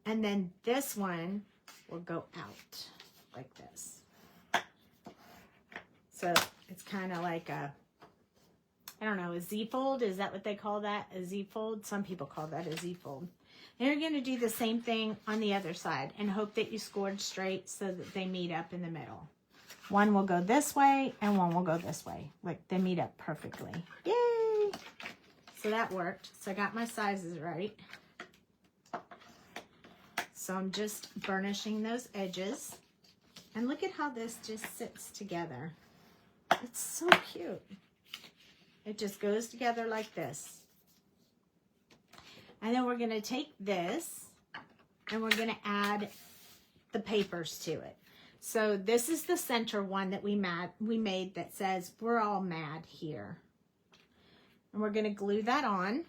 And then this one will go out like this. So it's kind of like a, I don't know, a Z-fold. Is that what they call that? A Z-fold? Some people call that a Z-fold. And you're going to do the same thing on the other side and hope that you scored straight so that they meet up in the middle. One will go this way and one will go this way. Like they meet up perfectly. Yay! So that worked. So I got my sizes right. So I'm just burnishing those edges. And look at how this just sits together. It's so cute. It just goes together like this. And then we're going to take this and we're going to add the papers to it. So this is the center one that we made that says, "We're all mad here." And we're going to glue that on.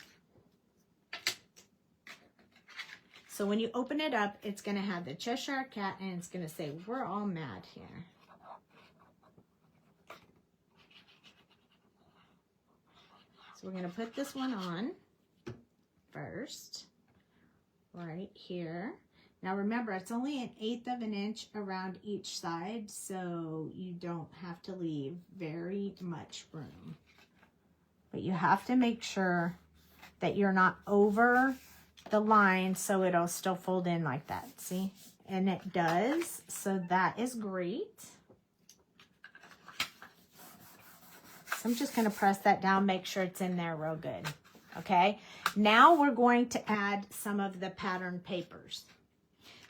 So when you open it up, it's going to have the Cheshire Cat and it's going to say, "We're all mad here." So we're going to put this one on first, right here. Now remember, it's only 1/8 of an inch around each side, so you don't have to leave very much room. But you have to make sure that you're not over the line so it'll still fold in like that, see? And it does, so that is great. So I'm just gonna press that down, make sure it's in there real good, okay? Now we're going to add some of the pattern papers.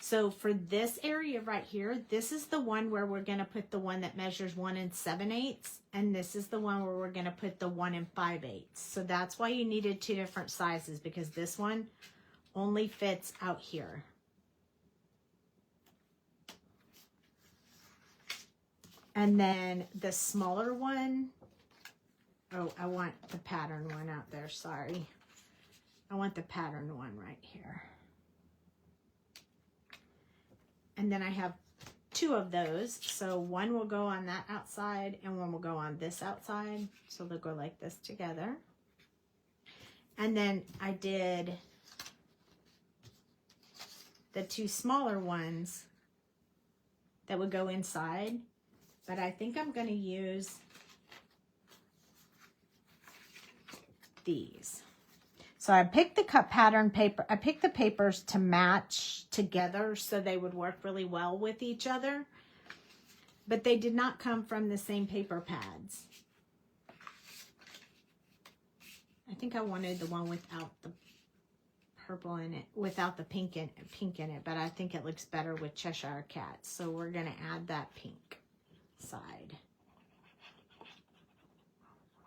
So for this area right here, this is the one where we're gonna put the one that measures 1 7/8, and this is the one where we're gonna put the 1 5/8. So that's why you needed 2 different sizes, because this one only fits out here. And then the smaller one, oh, I want the pattern one out there, sorry. I want the pattern one right here. And then I have 2 of those. So one will go on that outside and one will go on this outside. So they'll go like this together. And then I did the 2 smaller ones that would go inside. But I think I'm going to use these. So I picked the cut pattern paper. I picked the papers to match together so they would work really well with each other. But they did not come from the same paper pads. I think I wanted the one without the purple in it, without the pink in it, but I think it looks better with Cheshire Cats. So we're going to add that pink side.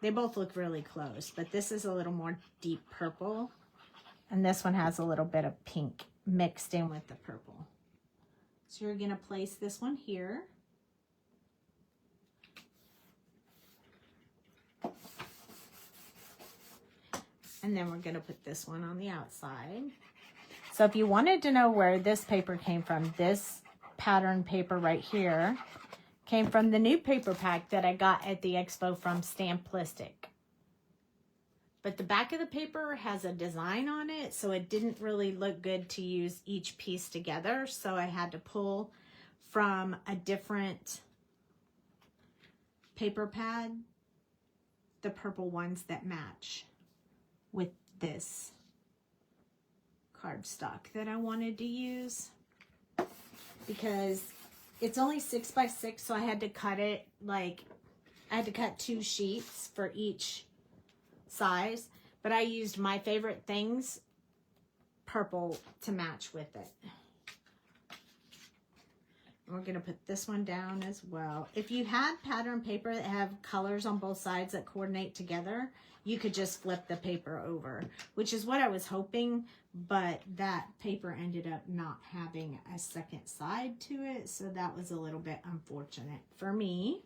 They both look really close, but this is a little more deep purple, and this one has a little bit of pink mixed in with the purple. So you're going to place this one here. And then we're going to put this one on the outside. So if you wanted to know where this paper came from, this pattern paper right here came from the new paper pack that I got at the expo from Stamplistic. But the back of the paper has a design on it, so it didn't really look good to use each piece together. So I had to pull from a different paper pad the purple ones that match with this cardstock that I wanted to use, because it's only 6 by 6, so I had to cut it I had to cut 2 sheets for each size, but I used My Favorite Things purple to match with it. And we're going to put this one down as well. If you had pattern paper that have colors on both sides that coordinate together, you could just flip the paper over, which is what I was hoping, but that paper ended up not having a second side to it, so that was a little bit unfortunate for me.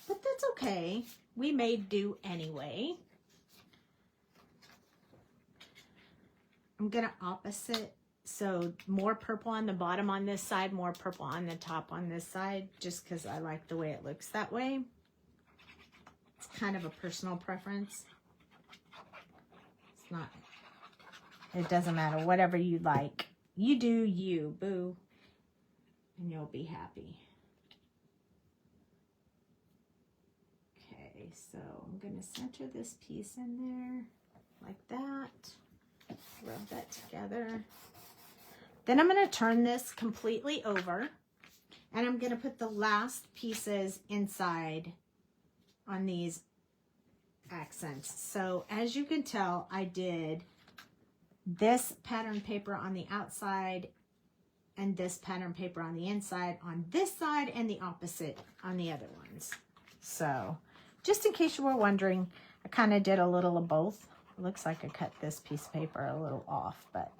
But that's okay. We made do anyway. I'm going to opposite, so more purple on the bottom on this side, more purple on the top on this side, just because I like the way it looks that way. It's kind of a personal preference. It's not, it doesn't matter, whatever you like. You do you, boo, and you'll be happy. Okay, so I'm going to center this piece in there like that. Rub that together. Then I'm going to turn this completely over, and I'm going to put the last pieces inside on these accents. So as you can tell, I did this pattern paper on the outside and this pattern paper on the inside on this side, and the opposite on the other ones. So just in case you were wondering, I kind of did a little of both. It looks like I cut this piece of paper a little off, but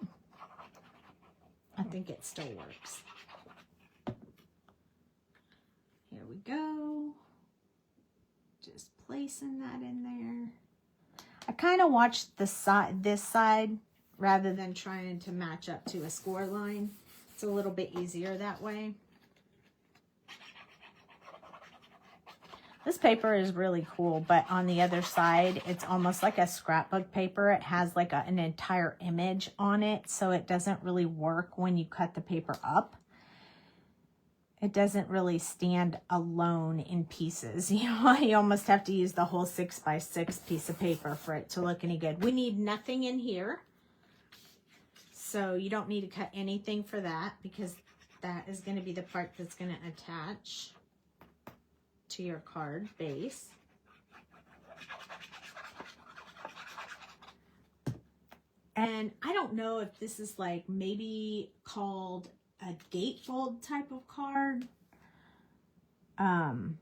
I think it still works. Here we go. Just placing that in there. I kind of watched the side, this side, rather than trying to match up to a score line. It's a little bit easier that way. This paper is really cool, but on the other side, it's almost like a scrapbook paper. It has like an entire image on it, so it doesn't really work when you cut the paper up. It doesn't really stand alone in pieces. You know, you almost have to use the whole 6x6 piece of paper for it to look any good. We need nothing in here. So you don't need to cut anything for that, because that is going to be the part that's going to attach to your card base. And I don't know if this is like maybe called a gatefold type of card. I'm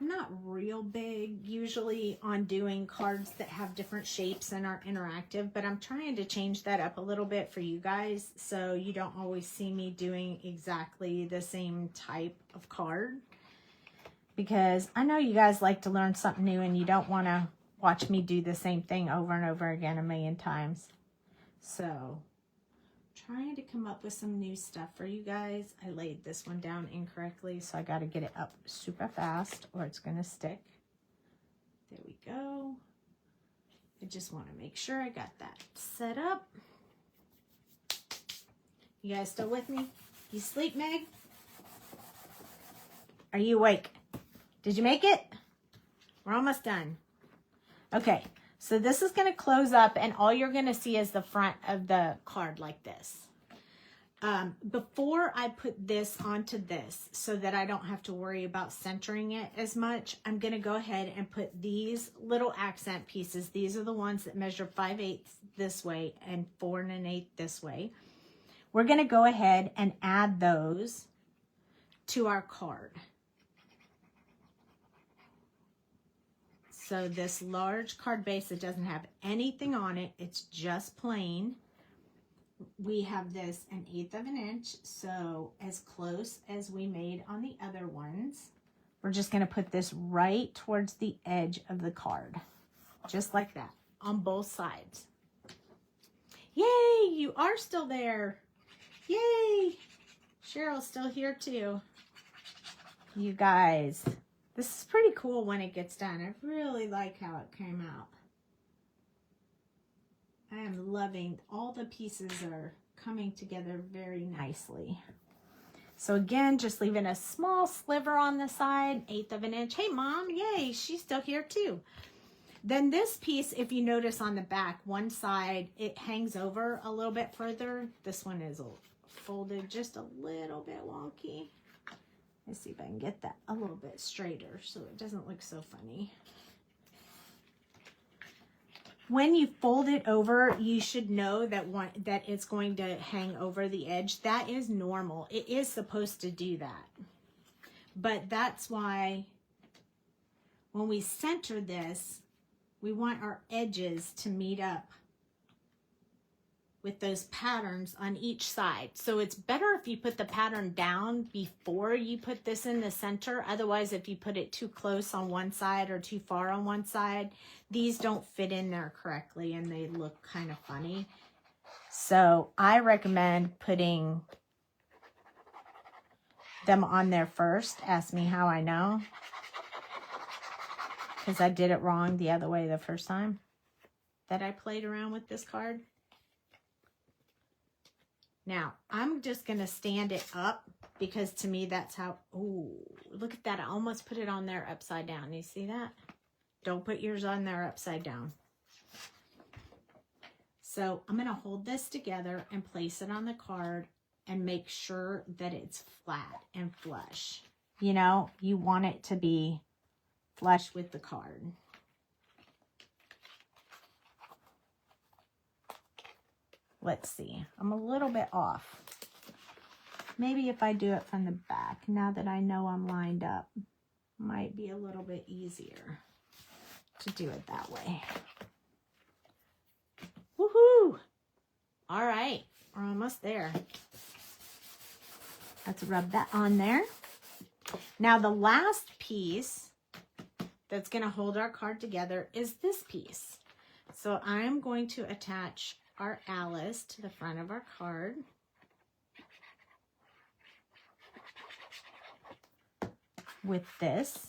not real big usually on doing cards that have different shapes and are interactive, but I'm trying to change that up a little bit for you guys, so you don't always see me doing exactly the same type of card, because I know you guys like to learn something new and you don't want to watch me do the same thing over and over again a million times. So trying to come up with some new stuff for you guys. I laid this one down incorrectly, so I got to get it up super fast or it's going to stick. There we go. I just want to make sure I got that set up. You guys still with me? You sleep, Meg? Are you awake? Did you make it? We're almost done. Okay. So this is going to close up, and all you're going to see is the front of the card like this. Before I put this onto this, so that I don't have to worry about centering it as much, I'm going to go ahead and put these little accent pieces. These are the ones that measure 5/8 this way and 4 1/8 this way. We're going to go ahead and add those to our card. So this large card base that doesn't have anything on it, it's just plain. We have this 1/8 of an inch, so as close as we made on the other ones. We're just going to put this right towards the edge of the card, just like that, on both sides. Yay, you are still there. Yay, Cheryl's still here too. You guys. This is pretty cool when it gets done. I really like how it came out. I am loving all the pieces are coming together very nicely. So again, just leaving a small sliver on the side, 1/8 of an inch. Hey Mom, yay, she's still here too. Then this piece, if you notice on the back, one side, it hangs over a little bit further. This one is folded just a little bit wonky. Let's see if I can get that a little bit straighter so it doesn't look so funny. When you fold it over, you should know that it's going to hang over the edge. That is normal. It is supposed to do that. But that's why when we center this, we want our edges to meet up with those patterns on each side. So it's better if you put the pattern down before you put this in the center. Otherwise, if you put it too close on one side or too far on one side, these don't fit in there correctly and they look kind of funny. So I recommend putting them on there first. Ask me how I know, because I did it wrong the other way the first time that I played around with this card. Now, I'm just going to stand it up because to me that's how, ooh, look at that. I almost put it on there upside down. You see that? Don't put yours on there upside down. So I'm going to hold this together and place it on the card and make sure that it's flat and flush. You know, you want it to be flush with the card. Let's see. I'm a little bit off. Maybe if I do it from the back, now that I know I'm lined up, might be a little bit easier to do it that way. Woohoo! All right, we're almost there. Let's rub that on there. Now the last piece that's going to hold our card together is this piece. So I'm going to attach our Alice to the front of our card. With this.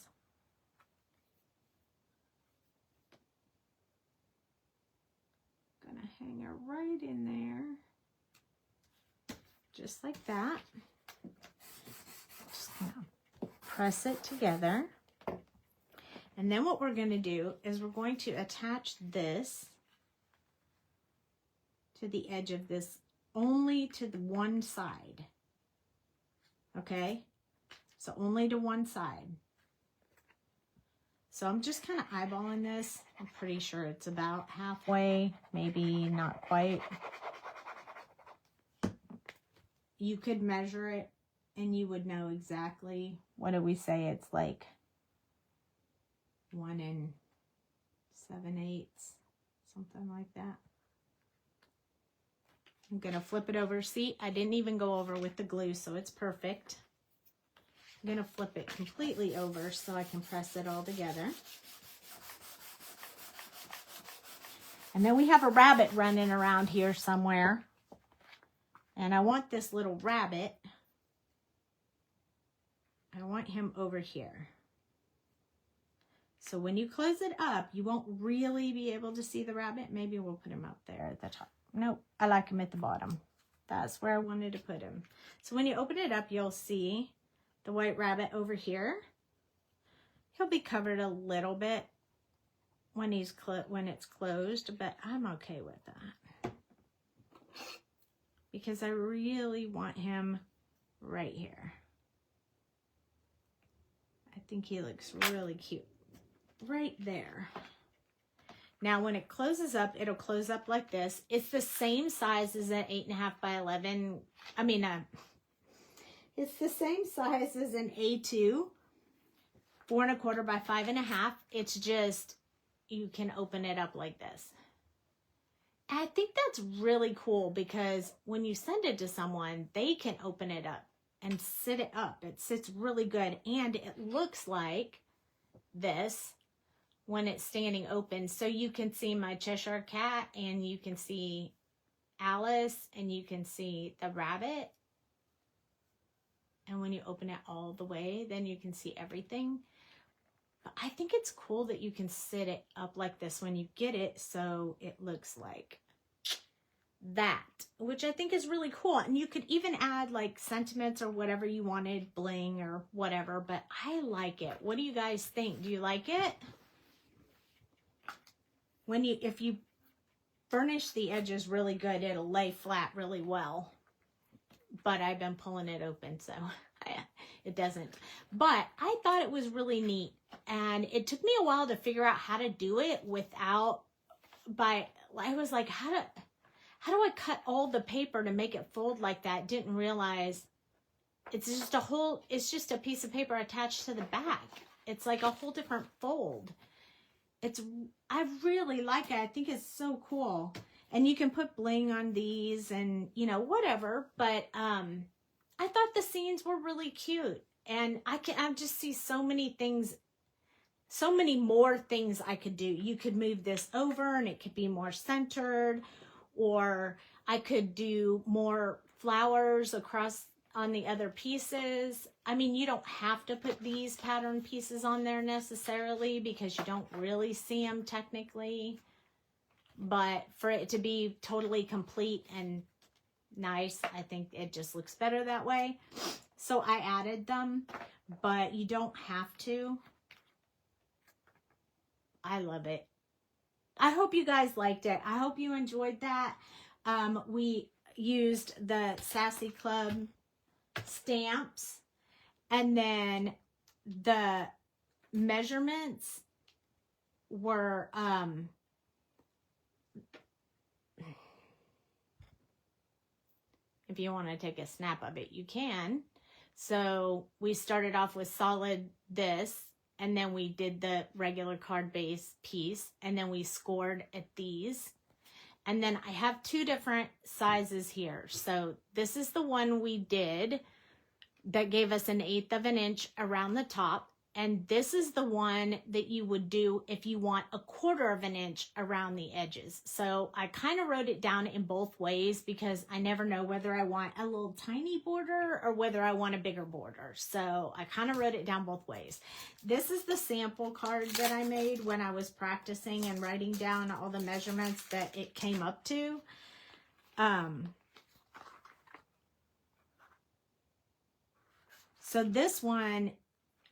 just like that. Just gonna press it together. And then what we're going to do is we're going to attach this to the edge of this, only to the one side. Okay? So only to one side. So I'm just kind of eyeballing this. I'm pretty sure it's about halfway, maybe not quite. You could measure it and you would know exactly. What do we say? It's like 1 7/8, something like that. I'm going to flip it over. See, I didn't even go over with the glue, so it's perfect. I'm going to flip it completely over so I can press it all together. And then we have a rabbit running around here somewhere. And I want this little rabbit. I want him over here. So when you close it up, you won't really be able to see the rabbit. Maybe we'll put him up there at the top. Nope, I like him at the bottom. That's where I wanted to put him. So when you open it up, you'll see the white rabbit over here. He'll be covered a little bit when it's closed, but I'm okay with that. Because I really want him right here. I think he looks really cute. Right there. Now when it closes up, it'll close up like this. It's the same size as an 8.5 by 11. I mean, it's the same size as an A2, 4 1/4 by 5.5. It's just, you can open it up like this. I think that's really cool because when you send it to someone, they can open it up and sit it up. It sits really good. And it looks like this when it's standing open. So you can see my Cheshire cat and you can see Alice and you can see the rabbit. And when you open it all the way, then you can see everything. But I think it's cool that you can sit it up like this when you get it, so it looks like that, which I think is really cool. And you could even add like sentiments or whatever you wanted, bling or whatever, but I like it. What do you guys think? Do you like it? If you burnish the edges really good, it'll lay flat really well. But I've been pulling it open, so it doesn't. But I thought it was really neat. And it took me a while to figure out how to do it without, I was like, how do I cut all the paper to make it fold like that? Didn't realize it's just a piece of paper attached to the back. It's like a whole different fold. I really like it. I think it's so cool. And you can put bling on these and, you know, whatever. But I thought the scenes were really cute. And I just see so many things, so many more things I could do. You could move this over and it could be more centered. Or I could do more flowers across on the other pieces. I mean, you don't have to put these pattern pieces on there necessarily because you don't really see them technically. But for it to be totally complete and nice, I think it just looks better that way. So I added them, but you don't have to. I love it. I hope you guys liked it. I hope you enjoyed that. We used the Sassy Club stamps, and then the measurements were if you want to take a snap of it, you can. So we started off with solid this, and then we did the regular card base piece, and then we scored at these. And then I have two different sizes here. So this is the one we did that gave us 1/8 inch around the top. And this is the one that you would do if you want 1/4 inch around the edges. So I kind of wrote it down in both ways because I never know whether I want a little tiny border or whether I want a bigger border. So I kind of wrote it down both ways. This is the sample card that I made when I was practicing and writing down all the measurements that it came up to. So this one,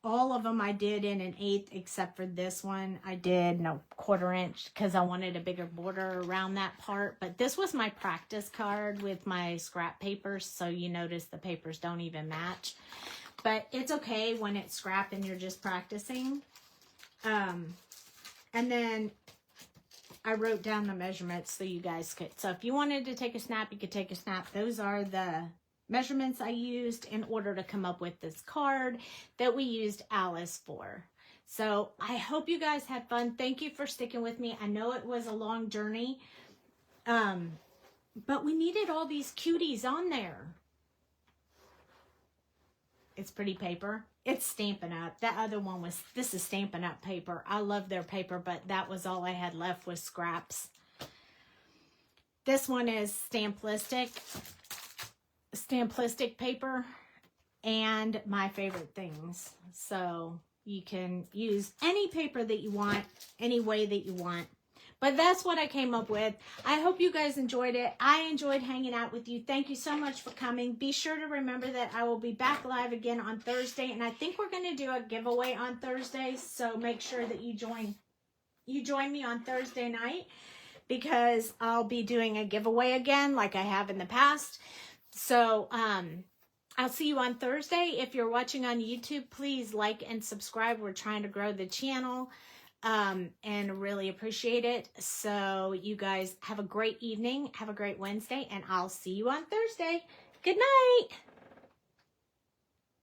all of them I did in an 1/8 except for this one. I did 1/4 inch because I wanted a bigger border around that part. But this was my practice card with my scrap papers. So you notice the papers don't even match. But it's okay when it's scrap and you're just practicing. And then I wrote down the measurements so you guys could. So if you wanted to take a snap, you could take a snap. Those are the measurements I used in order to come up with this card that we used Alice for. So I hope you guys had fun. Thank you for sticking with me. I know it was a long journey, but we needed all these cuties on there. It's pretty paper. It's Stampin' Up. That other one was, this is Stampin' Up paper. I love their paper, but that was all I had left was scraps. This one is Stamplistic paper and my favorite things. So you can use any paper that you want, any way that you want. But that's what I came up with. I hope you guys enjoyed it. I enjoyed hanging out with you. Thank you so much for coming. Be sure to remember that I will be back live again on Thursday. And I think we're going to do a giveaway on Thursday. So make sure that you join me on Thursday night, because I'll be doing a giveaway again like I have in the past. So I'll see you on Thursday. If you're watching on YouTube, please like and subscribe. We're trying to grow the channel. And really appreciate it. So you guys have a great evening. Have a great Wednesday, and I'll see you on Thursday. Good night.